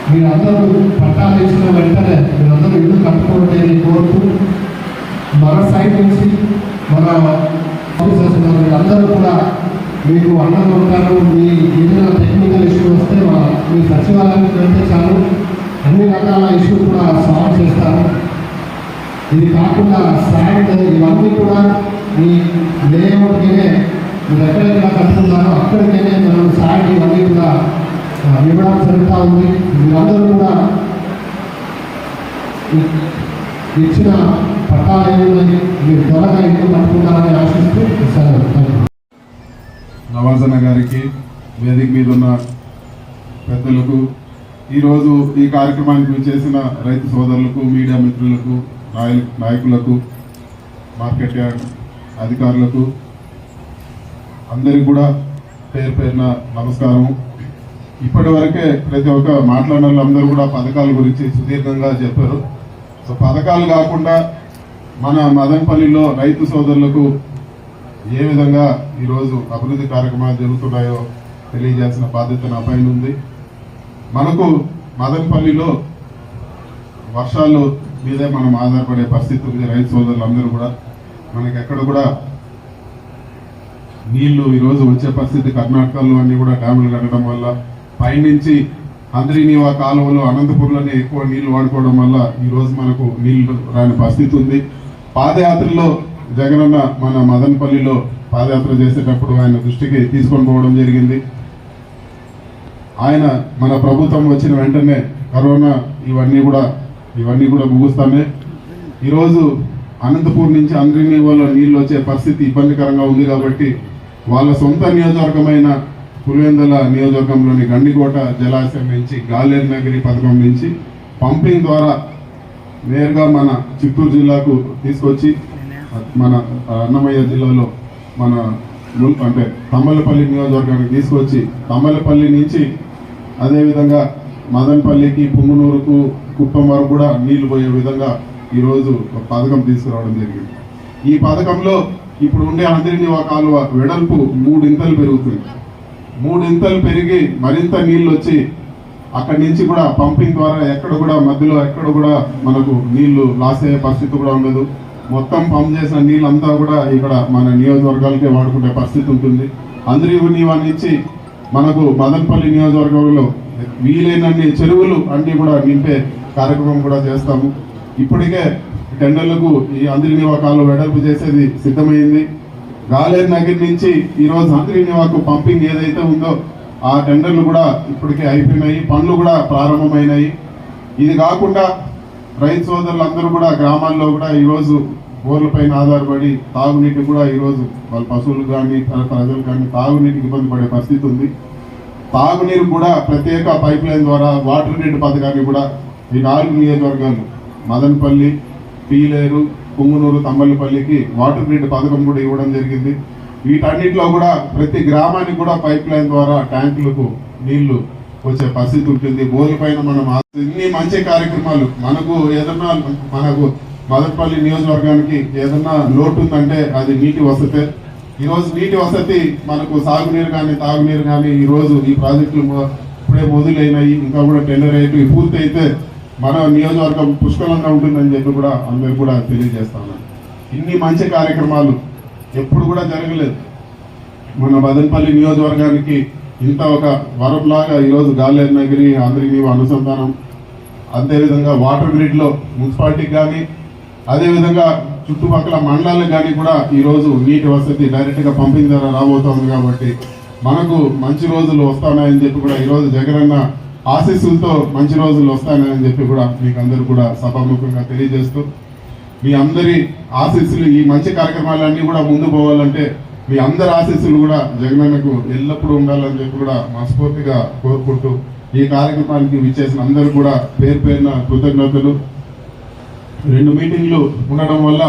మీరందరూ పట్టాలు ఇచ్చిన వెంటనే మీరందరూ ఇల్లు కట్టుకోవడం కోరుతూ మన సైడ్ నుంచి మన ఆఫీసర్స్ అందరూ కూడా మీకు అండగా ఉంటారు. మీ ఏదైనా టెక్నికల్ ఇష్యూ వస్తే మీ సచివాలయానికి వెళ్తే చాలు, అన్ని రకాల ఇష్యూ కూడా సాల్వ్ చేస్తారు. ఇది కాకుండా శాండ్ ఇవన్నీ కూడా మీ లేఅవుట్కే మీరు ఎక్కడెక్కడ కట్టుకున్నారో అక్కడికైనా మనం శాండ్ ఇవన్నీ కూడా ఇవ్వడం జరుగుతూ ఉంది. మీరందరూ కూడా ఇచ్చిన పట్టాలు ఏమున్నాయి మీరు త్వరగా ఇల్లు కట్టుకుంటారని ఆశిస్తూ నవాజన్న గారికి, వేదిక మీద ఉన్న పెద్దలకు, ఈరోజు ఈ కార్యక్రమానికి చేసిన రైతు సోదరులకు, మీడియా మిత్రులకు, నాయకులకు, మార్కెట్ యార్డ్ అధికారులకు అందరికీ కూడా పేరు పేరున నమస్కారం. ఇప్పటి వరకే ప్రతి ఒక్క మాట్లాడిన వాళ్ళందరూ కూడా పథకాల గురించి సుదీర్ఘంగా చెప్పారు. సో పథకాలు కాకుండా మన మదనపల్లిలో రైతు సోదరులకు ఏ విధంగా ఈరోజు అభివృద్ధి కార్యక్రమాలు జరుగుతున్నాయో తెలియజేయాల్సిన బాధ్యత నా పైన ఉంది. మనకు మదనపల్లిలో వర్షాలు మీదే మనం ఆధారపడే పరిస్థితి ఉంది. రైతు సోదరులందరూ కూడా మనకి ఎక్కడ కూడా నీళ్లు ఈరోజు వచ్చే పరిస్థితి, కర్ణాటకలో అన్ని కూడా డ్యాములు కట్టడం వల్ల పైనుంచి అంద్రినీవా కాలువలు అనంతపూర్లోనే ఎక్కువ నీళ్లు వాడుకోవడం వల్ల ఈరోజు మనకు నీళ్లు రాని పరిస్థితి ఉంది. పాదయాత్రలో జగనన్న మన మదనపల్లిలో పాదయాత్ర చేసేటప్పుడు ఆయన దృష్టికి తీసుకొని పోవడం జరిగింది. ఆయన మన ప్రభుత్వం వచ్చిన వెంటనే కరోనా ఇవన్నీ కూడా ముగుస్తానే ఈరోజు అనంతపూర్ నుంచి అంద్రినీవాలో నీళ్లు వచ్చే పరిస్థితి ఇబ్బందికరంగా ఉంది. కాబట్టి వాళ్ళ సొంత నియోజకవర్గమైన పులివెందుల నియోజకవర్గంలోని గండికోట జలాశయం నుంచి గాలేరు నగరి పథకం నుంచి పంపింగ్ ద్వారా నేరుగా మన చిత్తూరు జిల్లాకు తీసుకొచ్చి మన అన్నమయ్య జిల్లాలో మన అంటే తమ్మలపల్లి నియోజకవర్గానికి తీసుకొచ్చి తమ్మలపల్లి నుంచి అదేవిధంగా మదనపల్లికి, పుంగునూరుకు, కుప్పం వరకు కూడా నీళ్లు పోయే విధంగా ఈరోజు పథకం తీసుకురావడం జరిగింది. ఈ పథకంలో ఇప్పుడు ఉండే అంద్రినీవా కాలువ వెడల్పు 3 ఇంతలు పెరుగుతుంది. 3 ఇంతలు పెరిగి మరింత నీళ్లు వచ్చి అక్కడి నుంచి కూడా పంపింగ్ ద్వారా మధ్యలో ఎక్కడ కూడా మనకు నీళ్లు లాస్ అయ్యే పరిస్థితి కూడా ఉండదు. మొత్తం పంప్ చేసిన నీళ్ళంతా కూడా ఇక్కడ మన నియోజకవర్గాలకే వాడుకునే పరిస్థితి ఉంటుంది. అంద్రినీవా నుంచి మనకు మదనపల్లి నియోజకవర్గంలో వీలైనన్ని చెరువులు అన్ని కూడా నింపే కార్యక్రమం కూడా చేస్తాము. ఇప్పటికే టెండర్లకు ఈ అంద్రినీవా కాలువ వెడల్పు చేసేది సిద్ధమైంది. గాలేరు నగర్ నుంచి ఈరోజు అంద్రినీవాకు పంపింగ్ ఏదైతే ఉందో ఆ టెండర్లు కూడా ఇప్పటికే అయిపోయినాయి, పనులు కూడా ప్రారంభమైనాయి. ఇది కాకుండా రైతు సోదరులందరూ కూడా గ్రామాల్లో కూడా ఈరోజు బోర్ల పైన ఆధారపడి తాగునీటి కూడా ఈరోజు వాళ్ళ పశువులు కానీ ప్రజలు కానీ తాగునీటికి ఇబ్బంది పడే పరిస్థితి ఉంది. తాగునీరు కూడా ప్రత్యేక పైప్ లైన్ ద్వారా వాటర్ గ్రిడ్ పథకాన్ని కూడా ఈ 4 నియోజకవర్గాలు మదనపల్లి, పీలేరు, పుంగునూరు, తమ్మలపల్లికి వాటర్ గ్రిడ్ పథకం కూడా ఇవ్వడం జరిగింది. వీటన్నిటిలో కూడా ప్రతి గ్రామానికి కూడా పైప్ లైన్ ద్వారా ట్యాంకులకు నీళ్లు వచ్చే పరిస్థితి ఉంటుంది. బోర్ల పైన మనం ఇన్ని మంచి కార్యక్రమాలు మనకు మదనపల్లి నియోజకవర్గానికి ఏదన్నా లోటు ఉందంటే అది నీటి వసతే. ఈరోజు నీటి వసతి మనకు సాగునీరు కానీ తాగునీరు కానీ ఈరోజు ఈ ప్రాజెక్టులు ఇప్పుడే మొదలైనాయి. ఇంకా కూడా టెండర్ అయ్యి పూర్తి అయితే మన నియోజకవర్గం పుష్కలంగా ఉంటుందని చెప్పి కూడా అందరూ కూడా తెలియజేస్తాను. ఇన్ని మంచి కార్యక్రమాలు ఎప్పుడు కూడా జరగలేదు. మన మదనపల్లి నియోజకవర్గానికి ఇంత ఒక వరంలాగా ఈరోజు గాలేరు నగరి, అంద్రినీవా అనుసంధానం, అదేవిధంగా వాటర్ గ్రిడ్లో మున్సిపాలిటీకి కానీ అదేవిధంగా చుట్టుపక్కల మండలాలకు కానీ కూడా ఈరోజు నీటి వసతి డైరెక్ట్గా పంపింగ్ ద్వారా రాబోతోంది. కాబట్టి మనకు మంచి రోజులు వస్తున్నాయని చెప్పి కూడా ఈరోజు జగనన్న ఆశీస్సులతో మంచి రోజులు వస్తాయని చెప్పి కూడా మీకు అందరూ కూడా సభాముఖంగా తెలియజేస్తూ, మీ అందరి ఆశీస్సులు ఈ మంచి కార్యక్రమాలన్నీ కూడా ముందు పోవాలంటే మీ అందరి ఆశీస్సులు కూడా జగనన్నకు ఎల్లప్పుడూ ఉండాలని చెప్పి కూడా మనస్ఫూర్తిగా కోరుకుంటూ, ఈ కార్యక్రమానికి విచ్చేసిన అందరూ కూడా పేరు పేరున కృతజ్ఞతలు. 2 మీటింగ్లు ఉండడం వల్ల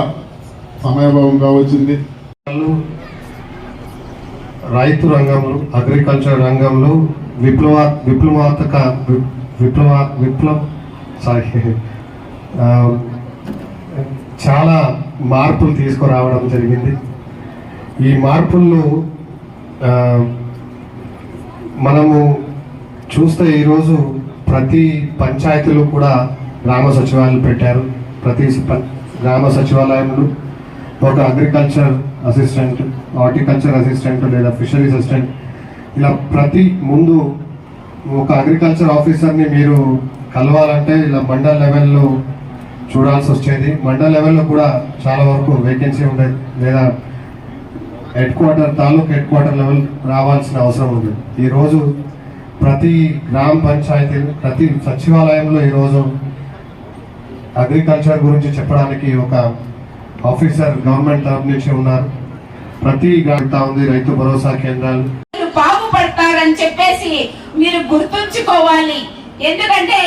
సమయాభావంగా వచ్చింది. రైతు రంగంలో, అగ్రికల్చర్ రంగంలో చాలా మార్పులు తీసుకురావడం జరిగింది. ఈ మార్పుల్లో మనము చూస్తే ఈరోజు ప్రతి పంచాయతీలో కూడా గ్రామ సచివాలయాలు పెట్టారు. ప్రతి గ్రామ సచివాలయంలో ఒక అగ్రికల్చర్ అసిస్టెంట్, హార్టికల్చర్ అసిస్టెంట్ లేదా ఫిషరీస్ అసిస్టెంట్, ఇలా ప్రతి ముందు ఒక అగ్రికల్చర్ ఆఫీసర్ని మీరు కలవాలంటే ఇలా మండల్ లెవెల్లో చూడాల్సి వచ్చేది. మండల్ లెవెల్లో కూడా చాలా వరకు వేకెన్సీ ఉండేది, లేదా తాలూకు హెడ్ క్వార్టర్ లెవెల్ రావాల్సిన అవసరం ఉంది. ఈరోజు ప్రతి గ్రామ పంచాయతీలు, ప్రతి సచివాలయంలో ఈరోజు అగ్రికల్చర్ గురించి చెప్పడానికి ఒక ఆఫీసర్ గవర్నమెంట్ తరఫు నుంచి ఉన్నారు. ప్రతి గ్రామం ఉంది రైతు భరోసా కేంద్రాలు. బాగుపడతారని చెప్పేసి మీరు గుర్తుంచుకోవాలి. ఎందుకంటే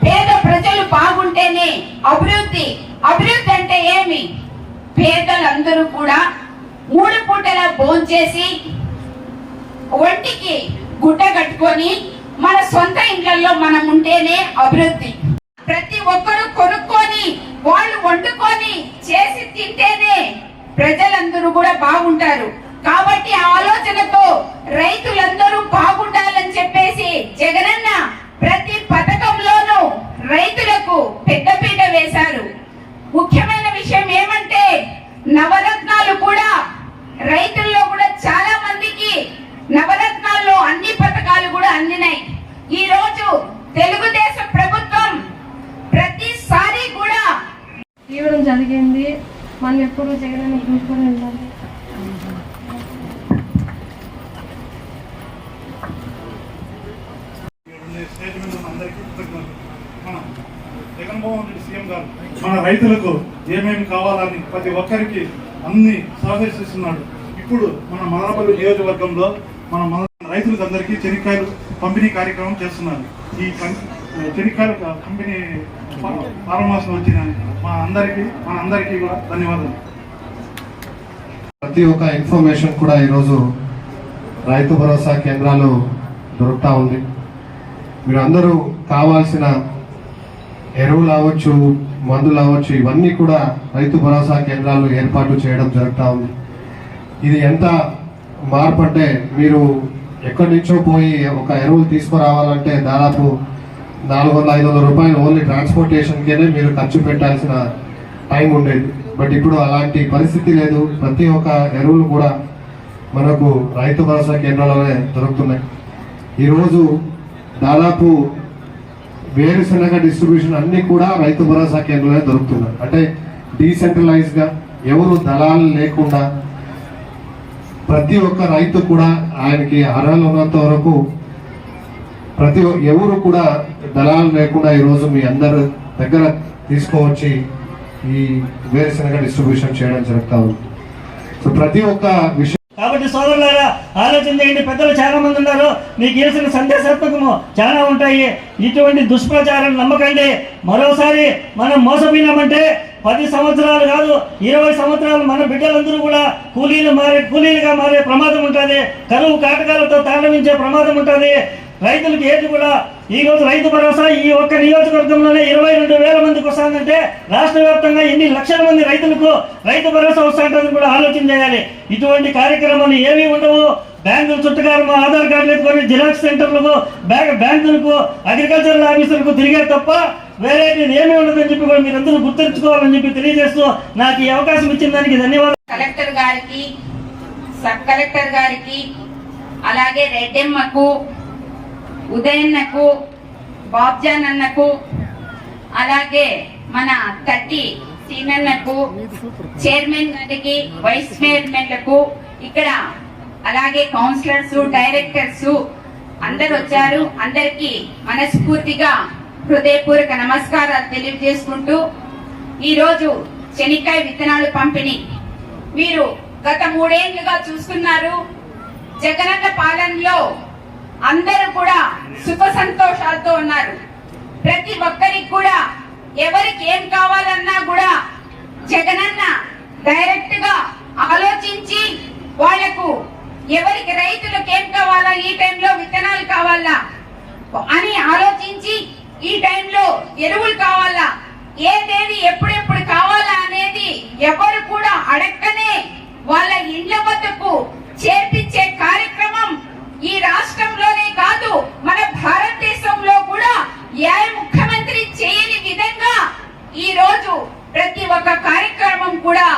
పేద ప్రజలు బాగుంటేనే అభివృద్ధి. అభివృద్ధి అంటే ఏమి? పేదలందరూ కూడా 3 పూటల భోంచేసి ఒంటికి గుడ్డ కట్టుకొని మన సొంత ఇళ్లలో మనం ఉంటేనే అభివృద్ధి. ప్రతి ఒక్కరు కొనుక్కొని వాళ్ళు వండుకొని చేసి తింటేనే ప్రజలందరూ కూడా బాగుంటారు. కాబట్టి ఆ ఆలోచనతో రైతులందరూ బాగుండాలని చెప్పేసి జగనన్న ప్రతి పథకంలోనూ రైతులకు పెద్దపీట వేశారు. ముఖ్యమైన విషయం ఏమంటే నవరత్నాలు కూడా రైతుల్లో కూడా చాలా మందికి నవరత్నాల్లో అన్ని పథకాలు కూడా అందినాయి. ఈ రోజు తెలుగుదేశం ప్రభుత్వం ప్రతిసారి కూడా ఇవ్వడం జరిగింది. మనం ఎప్పుడు జగనన్న చూసుకొని ఉండాలి. జగన్మోహన్ రెడ్డి సీఎం గారు మన రైతులకు ఏమేమి కావాలని ప్రతి ఒక్కరికి అన్ని సహకరిస్తున్నాడు. ఇప్పుడు మన మదనపల్లి నియోజకవర్గంలో మన రైతులకు అందరికీ చెనిక్కాయలు పంపిణీ కార్యక్రమం చేస్తున్నారు. ఈ చెనిక్కాయల కంపెనీ ప్రారంభోత్సవం వచ్చిన మన అందరికీ కూడా ధన్యవాదాలు. ప్రతి ఒక్క ఇన్ఫర్మేషన్ కూడా ఈరోజు రైతు భరోసా కేంద్రాలు దొరుకుతూ ఉంది. మీరు అందరూ కావాల్సిన ఎరువులు అవ్వచ్చు, మందులు అవ్వచ్చు, ఇవన్నీ కూడా రైతు భరోసా కేంద్రాలు ఏర్పాటు చేయడం జరుగుతూ ఉంది. ఇది ఎంత మార్పు అంటే, మీరు ఎక్కడి నుంచో పోయి ఒక ఎరువులు తీసుకురావాలంటే దాదాపు 400-500 రూపాయలు ఓన్లీ ట్రాన్స్పోర్టేషన్కేనే మీరు ఖర్చు పెట్టాల్సిన టైం ఉండేది. బట్ ఇప్పుడు అలాంటి పరిస్థితి లేదు. ప్రతి ఒక్క ఎరువులు కూడా మనకు రైతు భరోసా కేంద్రాలనే దొరుకుతున్నాయి. ఈరోజు దాదాపు వేరుశనగ డిస్ట్రిబ్యూషన్ అన్ని కూడా రైతు భరోసా కేంద్రాలనే దొరుకుతున్నాయి. అంటే డీసెంట్రలైజ్గా ఎవరు దళాలు లేకుండా ప్రతి ఒక్క రైతు కూడా ఆయనకి అర్హత ఉన్నంత వరకు ఎవరు కూడా దళాలు లేకుండా ఈరోజు మీ అందరు దగ్గర తీసుకోవచ్చి ఈ వేరుశనగ డిస్ట్రిబ్యూషన్ చేయడం జరుగుతూ ఉంది. సో ప్రతి ఒక్క విషయం కాబట్టి సోదరులారా ఆలోచన చేయండి. పెద్దలు చాలా మంది ఉన్నారు, మీకు ఇచ్చిన సందేశాత్మకము చాలా ఉంటాయి. ఇటువంటి దుష్ప్రచారం నమ్మకండి. మరోసారి మనం మోసపోయినామంటే 10 సంవత్సరాలు కాదు 20 సంవత్సరాలు మన బిడ్డలందరూ కూడా కూలీలుగా మారే ప్రమాదం ఉంటుంది. కరువు కాటకాలతో తాండవించే ప్రమాదం ఉంటుంది. రైతులకు ఏది కూడా ఈ రోజు రైతు భరోసా ఈ ఒక్క నియోజకవర్గంలోనే 22,000 మందికి వస్తుందంటే రాష్ట్ర వ్యాప్తంగా ఎన్ని లక్షల మంది రైతులకు రైతు భరోసా వస్తుందని కూడా ఆలోచన చేయాలి. ఇటువంటి కార్యక్రమాలు ఏమీ ఉండవు. బ్యాంకుల చుట్టగారు ఆధార్ కార్డులు ఎత్తుకొని జిరాక్స్ సెంటర్లకు, బ్యాంకులకు, అగ్రికల్చరల్ ఆఫీసర్లకు తిరిగారు తప్ప వేరే ఏమీ ఉండదని చెప్పి కూడా మీరందరూ గుర్తుంచుకోవాలని చెప్పి తెలియజేస్తూ నాకు ఈ అవకాశం ఇచ్చిన దానికి ధన్యవాదాలు. కలెక్టర్ గారికి, సబ్ కలెక్టర్ గారికి, అలాగే రెడ్డెమ్మకు, ఉదయన్నకు, బాబ్జాన్ అన్నకు, అలాగే మన తట్టి సీనన్నకు, చైర్మన్ గారికి, వైస్ చైర్మన్లకు, ఇక్కడ అలాగే కౌన్సిలర్స్, డైరెక్టర్స్, అందరు వచ్చారు. అందరికీ మనస్ఫూర్తిగా హృదయపూర్వక నమస్కారాలు తెలియజేసుకుంటూ ఈరోజు శనక్కాయ విత్తనాలు పంపిణీ మీరు గత 3 ఏళ్లుగా చూస్తున్నారు. జగనన్న పాలనలో అందరూ కూడా సుఖ సంతోషాలతో ఉన్నారు. ప్రతి ఒక్కరికి కూడా ఎవరికి ఏం కావాలన్నా కూడా జగనన్న డైరెక్ట్ గా ఆలోచించి వాళ్లకు ఎవరికి రైతులకు ఏం కావాలా, ఈ టైంలో విత్తనాలు కావాలా అని ఆలోచించి ఈ టైంలో ఎరువులు కావాలా, ఏదేది ఎప్పుడెప్పుడు కావాలా అనేది ఎవరు కూడా అడక్కనే వాళ్ళ ఇండ్ల వద్దకు చేర్పించే కార్యక్రమం ఈ రాష్ట్రంలోనే కాదు మన భారతదేశంలో కూడా ఏ ముఖ్యమంత్రి చేయని విధంగా ఈ రోజు ప్రతి ఒక్క కార్యక్రమం కూడా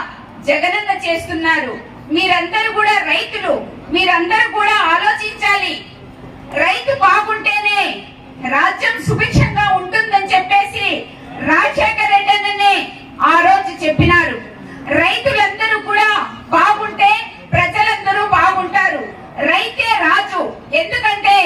జగనన్న చేస్తున్నారు. మీరందరూ కూడా రైతులు, మీరందరూ కూడా ఆలోచించాలి. రైతు బాగుంటేనే రాజ్యం సుభిక్షంగా ఉంటుందని చెప్పేసి రాజశేఖర రెడ్డి అన్ననే ఆ రోజు చెప్పినారు. రైతులందరూ కూడా బాగుంటే ప్రజలందరూ బాగుంటారు. రైతే రాజు. ఎందుకంటే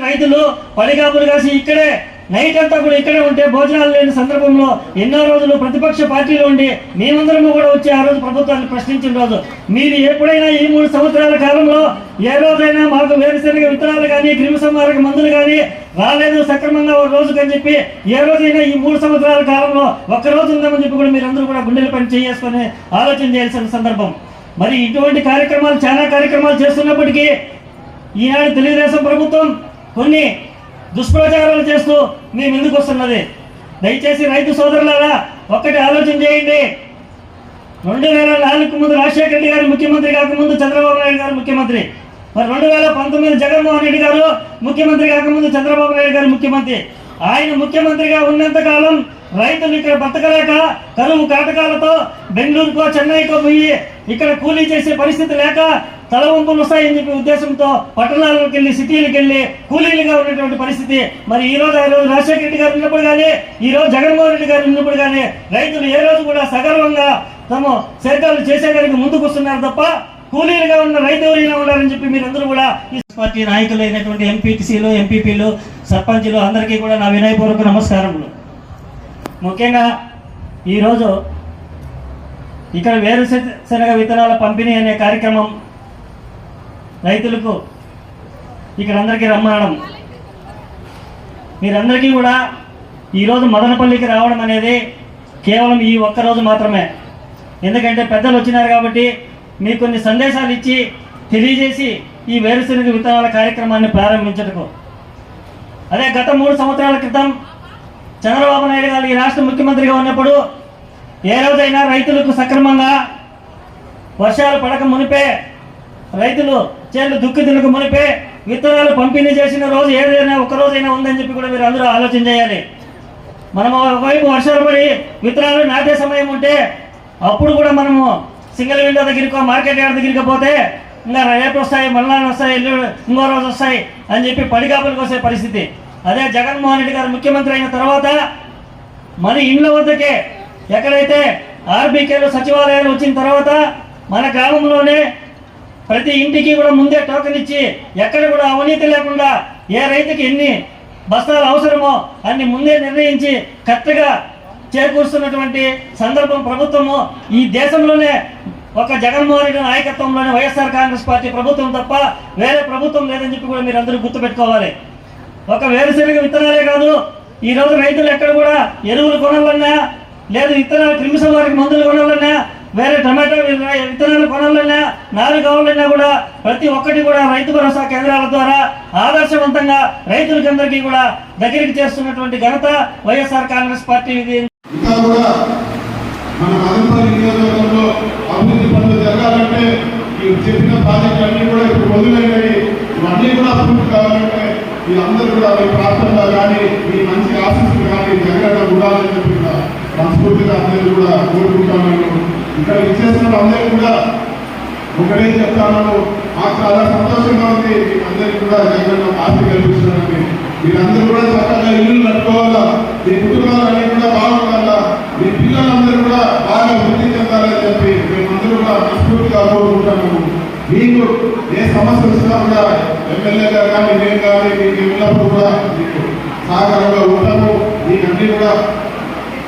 రైతులు పడిగాపులు కాసి ఇక్కడే నైట్ అంతా కూడా ఇక్కడే ఉంటే భోజనాలు లేని సందర్భంలో ఎన్నో రోజులు ప్రతిపక్ష పార్టీలు ఉండి మేమందరము కూడా వచ్చి ఆ రోజు ప్రభుత్వాన్ని ప్రశ్నించిన రోజు. మీరు ఎప్పుడైనా ఈ 3 సంవత్సరాల కాలంలో ఏ రోజైనా మాకు వేరుశనగ విత్తనాలు కానీ క్రిమిసంహారక మందులు కానీ రాలేదు సక్రమంగా ఒక రోజుకని చెప్పి ఏ రోజైనా ఈ 3 సంవత్సరాల కాలంలో ఒక్క రోజు ఉందామని చెప్పి కూడా మీరందరూ కూడా గుండెల పని చేసుకొని ఆలోచన చేయాల్సిన సందర్భం. మరి ఇటువంటి కార్యక్రమాలు చాలా కార్యక్రమాలు చేస్తున్నప్పటికీ ఈనాడు తెలుగుదేశం ప్రభుత్వం కొన్ని దుష్ప్రచారాలు చేస్తూ మేము ఎందుకు వస్తున్నది. దయచేసి రైతు సోదరులారా ఒక్కటి ఆలోచన చేయండి. 2004 ముందు రాజశేఖర రెడ్డి గారు ముఖ్యమంత్రి కాకముందు చంద్రబాబు నాయుడు గారు ముఖ్యమంత్రి, మరి 2019 జగన్మోహన్ రెడ్డి గారు ముఖ్యమంత్రి కాకముందు చంద్రబాబు నాయుడు గారు ముఖ్యమంత్రి. ఆయన ముఖ్యమంత్రిగా ఉన్నంత కాలం రైతులు ఇక్కడ బతకలేక కరువు కాటకాలతో బెంగళూరుకో చెన్నైకో పోయి ఇక్కడ కూలీ చేసే పరిస్థితి లేక తలవంపులు వస్తాయని చెప్పి ఉద్దేశంతో పట్టణాలకు వెళ్ళి సిటీలకు వెళ్ళి కూలీలుగా ఉన్నటువంటి పరిస్థితి. మరి ఈ రోజు రాజశేఖర రెడ్డి గారు ఉన్నప్పుడు కానీ ఈ రోజు జగన్మోహన్ రెడ్డి గారు ఉన్నప్పుడు కానీ రైతులు ఏ రోజు కూడా సగర్వంగా తమ సేద్యాలు చేసేదానికి ముందుకు వస్తున్నారు తప్ప కూలీలుగా ఉన్న రైతు ఎవరైనా ఉండాలని చెప్పి మీరందరూ కూడా ఈ పార్టీ నాయకులు అయినటువంటి ఎంపీటీసీలు, ఎంపీపీలు, సర్పంచులు అందరికీ కూడా నా వినయపూర్వక నమస్కారములు. ముఖ్యంగా ఈరోజు ఇక్కడ వేరుశనగ విత్తనాల పంపిణీ అనే కార్యక్రమం రైతులకు ఇక్కడ అందరికీ రమ్మనడం, మీరందరికీ కూడా ఈరోజు మదనపల్లికి రావడం అనేది కేవలం ఈ ఒక్కరోజు మాత్రమే. ఎందుకంటే పెద్దలు వచ్చినారు కాబట్టి మీకు కొన్ని సందేశాలు ఇచ్చి తెలియజేసి ఈ వేరుశనగ విత్తనాల కార్యక్రమాన్ని ప్రారంభించటకు. అదే గత 3 సంవత్సరాల క్రితం చంద్రబాబు నాయుడు గారు ఈ రాష్ట్ర ముఖ్యమంత్రిగా ఉన్నప్పుడు ఏ రోజైనా రైతులకు సక్రమంగా వర్షాలు పడక మునిపే రైతులు చేళ్ళు దుక్కి దున్నక మునిపే విత్తనాలు పంపిణీ చేసిన రోజు ఏదైనా ఒక రోజైనా ఉందని చెప్పి కూడా మీరు అందరూ ఆలోచన చేయాలి. మనం ఒకవైపు వర్షాలు పడి విత్తనాలు నాటే సమయం ఉంటే అప్పుడు కూడా మనము సింగిల్ విండో దగ్గరికి మార్కెట్ యార్డ్ దగ్గరికి పోతే ఇంకా రేపు వస్తాయి, మళ్ళీ వస్తాయి, ఇంకో రోజు వస్తాయి అని చెప్పి పడిగాపులకు వస్తే పరిస్థితి. అదే జగన్మోహన్ రెడ్డి గారు ముఖ్యమంత్రి అయిన తర్వాత మన ఇండ్ల వద్దకే ఎక్కడైతే ఆర్బీకేలు సచివాలయాలు వచ్చిన తర్వాత మన గ్రామంలోనే ప్రతి ఇంటికి కూడా ముందే టోకెన్ ఇచ్చి ఎక్కడ కూడా అవినీతి లేకుండా ఏ రైతుకి ఎన్ని బస్తాలు అవసరమో అన్ని ముందే నిర్ణయించి కరెక్ట్గా చేకూరుస్తున్నటువంటి సందర్భం ప్రభుత్వము ఈ దేశంలోనే ఒక జగన్మోహన్ రెడ్డి నాయకత్వంలోనే వైఎస్ఆర్ కాంగ్రెస్ పార్టీ ప్రభుత్వం తప్ప వేరే ప్రభుత్వం లేదని చెప్పి కూడా మీరు అందరూ గుర్తుపెట్టుకోవాలి. ఒక వేరుశనగ విత్తనాలే కాదు, ఈరోజు రైతులు ఎక్కడ కూడా ఎరువులు కొనాలన్నా లేదు విత్తనాలు క్రిమిసంహారక మందులు కొనాలన్నా వేరే టమాటో విత్తనాలు కొనాలన్నా నారు కావాలన్నా కూడా ప్రతి ఒక్కటి కూడా రైతు భరోసా కేంద్రాల ద్వారా ఆదర్శవంతంగా రైతులకందరికీ కూడా దగ్గరికి చేస్తున్నటువంటి ఘనత వైఎస్ఆర్ కాంగ్రెస్ పార్టీ. ఇంకా కూడా మన మదనపల్లి నియోజకవర్గంలో అభివృద్ధి పనులు జరగాలంటే ఈ చెప్పిన ప్రాజెక్టులు అన్నీ కూడా ఇప్పుడు మొదలైనవి, ఇవన్నీ కూడా పూర్తి కావాలంటే వీళ్ళందరూ కూడా మీ ప్రాంతంలో కానీ మీ మంచి ఆశీస్సులు కానీ జరగడం ఉండాలని చెప్పి మనస్ఫూర్తిగా అందరూ కూడా కోరుకుంటున్నాను. ఇక్కడ ఇచ్చేసిన అందరూ కూడా ఒకటే చెప్తాను, మాకు చాలా సంతోషంగా ఉంది. అందరికీ కూడా జగన్ ఆస్తి కల్పిస్తున్నానండి. మీరందరూ కూడా చక్కగా ఇల్లు కట్టుకోవాలా, మీ కుటుంబాలన్నీ కూడా బాగుండాలా, మీ పిల్లలందరూ కూడా బాగా వృద్ధి చెందాలని చెప్పి మేమందరూ కూడా మనస్ఫూర్తిగా కోరుకుంటున్నాము. మీకు ఏ సమస్య వచ్చినా కూడా ఎమ్మెల్యేగా కానీ నేను కానీ మీకు వెళ్ళినప్పుడు కూడా మీకు సహకారంగా ఉంటాము. మీకు అన్ని కూడా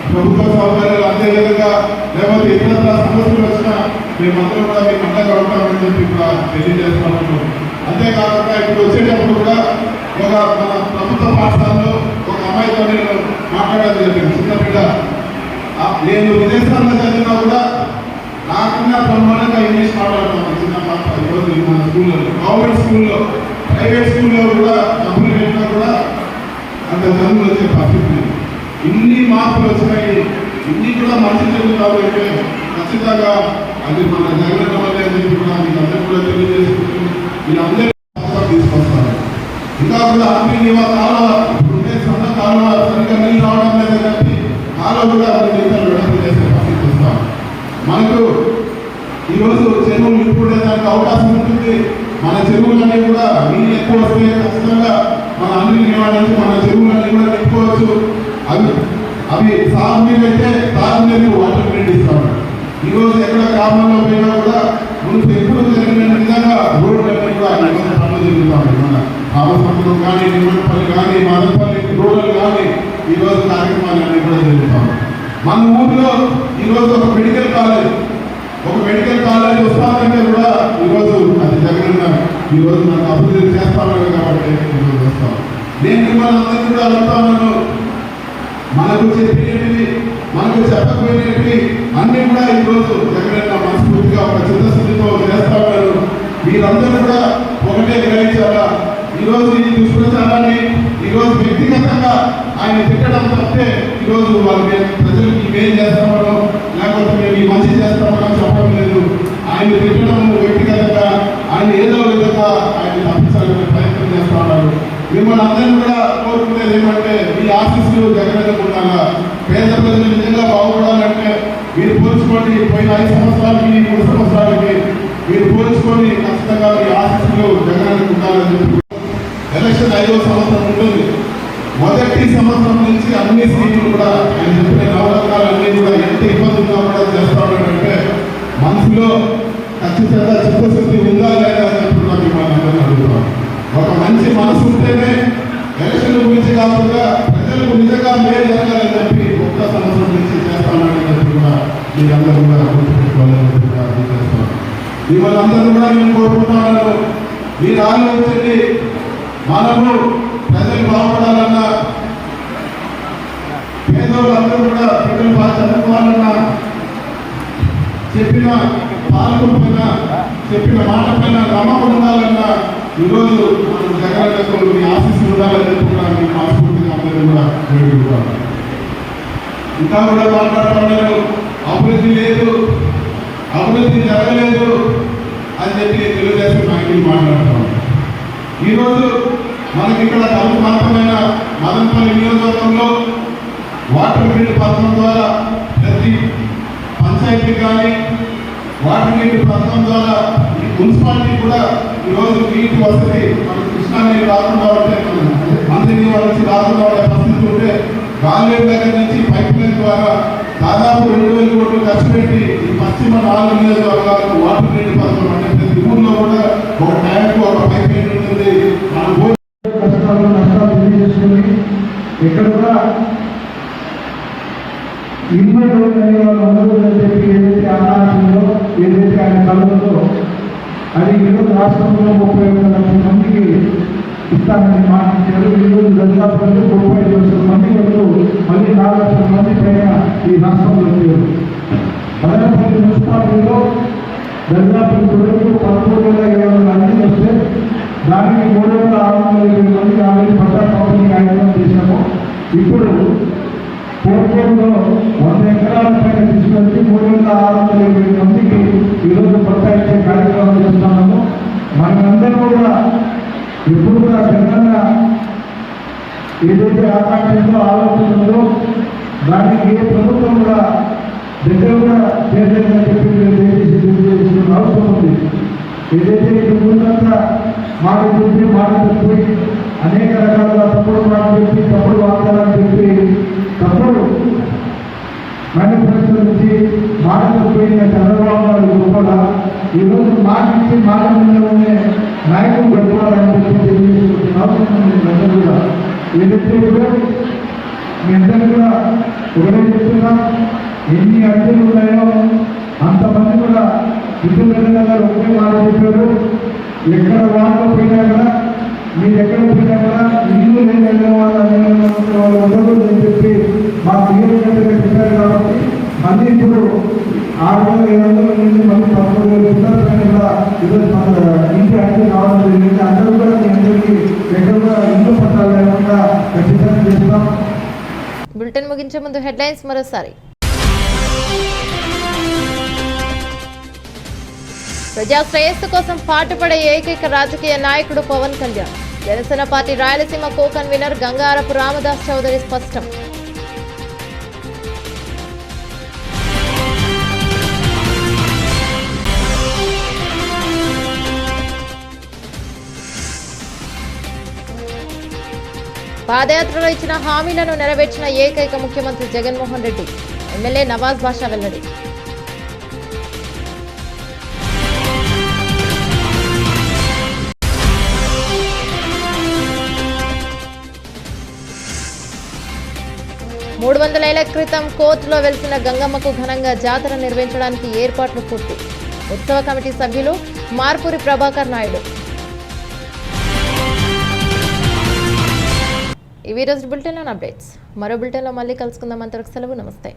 ప్రభుత్వ సౌకర్యాలు అందే విధంగా లేకపోతే ఇతర సమస్యలు వచ్చినా మేమందరం కూడా మీకు అండగా ఉంటామని చెప్పి కూడా తెలియజేస్తున్నాము. అంతేకాకుండా ఇప్పుడు వచ్చేటప్పుడు కూడా ఒక మన ప్రభుత్వ పాఠశాలలో ఒక అమ్మాయితో నేను మాట్లాడడం జరిగింది. చిన్నపిల్ల నేను విదేశాల్లో చదివినా కూడా నాకన్నా బ్రహ్మాండంగా ఇంగ్లీష్ మాట్లాడుతున్నాను. చిన్న పాప ఈరోజు మన స్కూల్లో గవర్నమెంట్ స్కూల్లో ప్రైవేట్ స్కూల్లో కూడా డబ్బులు పెట్టినా కూడా అంత చదువులు వచ్చే పరిస్థితి. ఇన్ని మార్పులు వచ్చినాయి. ఇన్ని కూడా మంచి జరుగుతామంటే ఖచ్చితంగా అది మన జగన్ వల్లే అని చెప్పి కూడా మీరందరూ కూడా తెలియజేసుకుంటూ మీరందరూ తీసుకొస్తారు. ఇంకా కూడా అన్ని కాలువ ఉండే సొంత కాలువ సరిగ్గా నీళ్ళు రావడం లేదని చెప్పి కాలువ కూడా జీవితాలు విడుదల చేసే పరిస్థితి వస్తాం. మనకు ఈరోజు చెరువులు నింపుకునే దానికి అవకాశం ఉంటుంది. మన చెరువులన్నీ కూడా నీళ్ళు ఎక్కువ వస్తే ఖచ్చితంగా మన అన్ని నివారించి మన చెరువులన్నీ కూడా నింపుకోవచ్చు. అవి సాగునీరు అయితే తాగునీరు వాటర్ గ్రేడ్ ఇస్తాము. ఈరోజు ఎక్కడ గ్రామాల్లో పోయినా కూడా ముందు ఎప్పుడు జరిగిన విధంగా రోడ్లన్నీ కూడా పనులు జరుగుతాయి. మన రామసముద్రం కానీ నిమ్మపల్లి కానీ మదనపల్లి రోడ్లు కానీ ఈరోజు కార్యక్రమాలన్నీ కూడా జరుగుతాం. మన ఊరిలో ఈరోజు ఒక మెడికల్ కాలేజ్ వస్తామంటే కూడా ఈరోజు అది జగన్ ఈరోజు నాకు అభివృద్ధి చేస్తాను కాబట్టి ఈరోజు వస్తాం. నేను మిమ్మల్ని అందరినీ కూడా అడుగుతాను, మనకు చెప్పినవి మనకు చెప్పకపోయినవి అన్ని కూడా ఈరోజు జగన్ మనస్ఫూర్తిగా ఒక చిత్తశుద్ధితో చేస్తామన్నారు. మీరందరూ కూడా ఒకటే గ్రహించాలా. ఈరోజు ఈ దుష్ప్రచారాన్ని ఈరోజు వ్యక్తిగతంగా ఆయన తిట్టడం తప్పితే ఈరోజు వాళ్ళకి ప్రజలకి మేలు చేస్తామనో లేకపోతే మేము ఈ మంచి చేస్తామనో చెప్పడం లేదు. ఆయన తిట్టడం వ్యక్తిగతంగా ఆయన ఏదో విధంగా ఆయన తప్పించాలని ప్రయత్నం చేస్తా ఉన్నారు. మిమ్మల్ని అందరినీ కూడా కోరుకునేది ఏమంటే మీ ఆశీస్సులు జగన్ ఉండాలా. పేద ప్రజలు నిజంగా బాగుపడాలంటే మీరు పోల్చుకోండి. పోయిన 5 సంవత్సరాలకి 3 సంవత్సరాలకి మీరు పోల్చుకొని ఖచ్చితంగా మీ ఆశీస్సులు జగన్ ఉండాలని చెప్పి ఎలక్షన్ 5వ సంవత్సరం ఉంటుంది. మొదటి సంవత్సరం నుంచి అన్ని స్కీములు కూడా ఆయన చెప్పిన నవరత్నాలన్నీ కూడా ఎంత ఇబ్బందులుగా కూడా చేస్తాడంటే మనసులో ఖచ్చితంగా చిత్తశుద్ధి ఉందా లేదా అని చెప్పి కూడా మిమ్మల్ని అందరినీ అడుగుతాం. ఒక మంచి మనసు ఉంటేనే ఎలక్షన్ గురించి కాకుండా ప్రజలకు నిజంగా మేలు జరగాలని చెప్పి ఒక్క సంవత్సరం నుంచి చేస్తామని చెప్పి కూడా మీరందరూ కూడా గుర్తుపెట్టుకోవాలని చెప్పి కూడా చేస్తాం. మిమ్మల్ని అందరూ కూడా నేను కోరుకుంటున్నాను, మీరు ఆలోచించండి. మనము ప్రజలు బాగుపడాలన్నా పేదవాళ్ళందరూ కూడా పిల్లలు బాగా చదువుకోవాలన్నా చెప్పిన పాల్గొన చెప్పిన మాట పైన నమ్మకం ఉండాలన్నా ఈరోజు మనం జగన్కు మీ ఆశీస్సులు ఉండాలని చెప్పి కూడా మీ మనస్ఫూర్తిగా అందరూ కూడా వేడుకుంటారు. ఇంకా కూడా మాట్లాడుతున్నారు, అభివృద్ధి లేదు, అభివృద్ధి జరగలేదు అని చెప్పి తెలుగుదేశం నాయకులు మాట్లాడుతున్నాం. ఈరోజు మనకి ఇక్కడ తలుపు ప్రాంతమైన మదనపల్లి నియోజకవర్గంలో వాటర్ గ్రిడ్ పథకం ద్వారా ప్రతి పంచాయతీ కానీ వాటర్ గ్రిడ్ పథకం ద్వారా ఈ మున్సిపాలిటీ కూడా ఈరోజు నీటి వసతి మన కృష్ణా నీరు రాకుండా ఉంటే మంత్రి వాళ్ళకి రాకుండా ఉండే పరిస్థితి ఉంటే గాలివేరు దగ్గర నుంచి పైప్ లైన్ ద్వారా దాదాపు 2,000 కోట్లు ఖర్చు పెట్టి ఈ పశ్చిమ 4 నియోజకవర్గాలకు వాటర్ గ్రిడ్ పథకం అంటే ప్రతి ఊర్లో కూడా ఒక ట్యాంక్ ఒక పైప్ లైన్ ఉంటుంది. మన నష్టాలు తెలియజేసుకుని ఇక్కడ కూడా ఇల్లు అనే వాళ్ళు ఉండదని చెప్పి ఏదైతే ఆకాశంలో ఏదైతే ఆయన కళలో అది ఈరోజు రాష్ట్రంలో 31 లక్షల మందికి ఇస్తానని మాటించారు. ఈరోజు దాదాపు 35 లక్షల మంది వరకు మళ్ళీ 4 లక్షల మంది పైన ఈ రాష్ట్రంలో వచ్చారు. మదనపల్లి మున్సిపాలిటీలో దాదాపు ఇప్పటివరకు 13,700 మంది వస్తే దానికి 3,650 మంది ఆల్రెడీ పట్టా పంపిణీ కార్యక్రమం చేశాము. ఇప్పుడు కోర్టులో 100 ఎకరాల పైన తీసుకొచ్చి 3,650 మందికి ఈరోజు పట్టా ఇచ్చే కార్యక్రమం చేస్తున్నాము. మనందరూ కూడా ఎప్పుడు కూడా జగన్ ఏదైతే ఆకాంక్షలో ఆలోచనలో దానికి ఏ ప్రభుత్వం కూడా దగ్గర కూడా చేసేదని చెప్పి తెలియజేసిన అవసరం ఉంది. ఏదైతే ఇప్పుడు ముందంతా మాట చెప్పి అనేక రకాలుగా తప్పుడు మాట చెప్పి తప్పుడు వాగ్దానాలు చెప్పి తప్పుడు మేనిఫెస్టో నుంచి మాట పోయిన చంద్రబాబు నాయుడు కూడా ఈరోజు మాట ఇచ్చి మాట మీద ఉండే నాయకులు పెట్టుకోవాలని చెప్పి తెలియజేసుకుంటున్నాం. కూడా ఏదైతే మీ అందరూ కూడా ఒకటే చెప్తున్నాం, ఎన్ని అడ్డులు ఉన్నాయో అంతమంది కూడా ఇద్దరు గారు ఒకటే మాట చెప్పారు. ఎక్కడ వాళ్ళు పోయినా కూడా మీరు ఎక్కడ పోయినా కూడా ఇల్లు లేని వాళ్ళు ఉండదు అని చెప్పి మా నియోజకవర్గంగా చెప్పారు. కాబట్టి మళ్ళీ ఇప్పుడు 6,700 నుంచి మళ్ళీ 13,000 కూడా ఈరోజు మన ఇంటి అడ్డు కావడం జరిగింది. అందరూ కూడా మీ అందరికీ ఎక్కడ కూడా ఇల్లు పట్టాలు లేకుండా ఖచ్చితంగా చేస్తాం. బులెటిన్ ముగించే ముందు హెడ్లైన్స్ మరోసారి. ప్రజా శ్రేయస్సు కోసం పాటుపడే ఏకైక రాజకీయ నాయకుడు Pawan Kalyan. Janasena party Rayalaseema co convener Gangarapu Ramadas Chowdary స్పష్టం. పాదయాత్రలో ఇచ్చిన హామీలను నెరవేర్చిన ఏకైక ముఖ్యమంత్రి జగన్మోహన్ రెడ్డి. ఎమ్మెల్యే నవాజ్ బాషా వెల్లడి. మూడు 300 ఏళ్ల క్రితం కోర్టులో వెలిసిన గంగమ్మకు ఘనంగా జాతర నిర్వహించడానికి ఏర్పాట్లు పూర్తి. ఉత్సవ కమిటీ సభ్యులు మార్పూరి ప్రభాకర్ నాయుడు. ఇవి రోజు బులెటిన్లోని అప్డేట్స్. మరో బులెటిన్లో మళ్ళీ కలుసుకుందాం. అంతవరకు సెలవు. నమస్తే.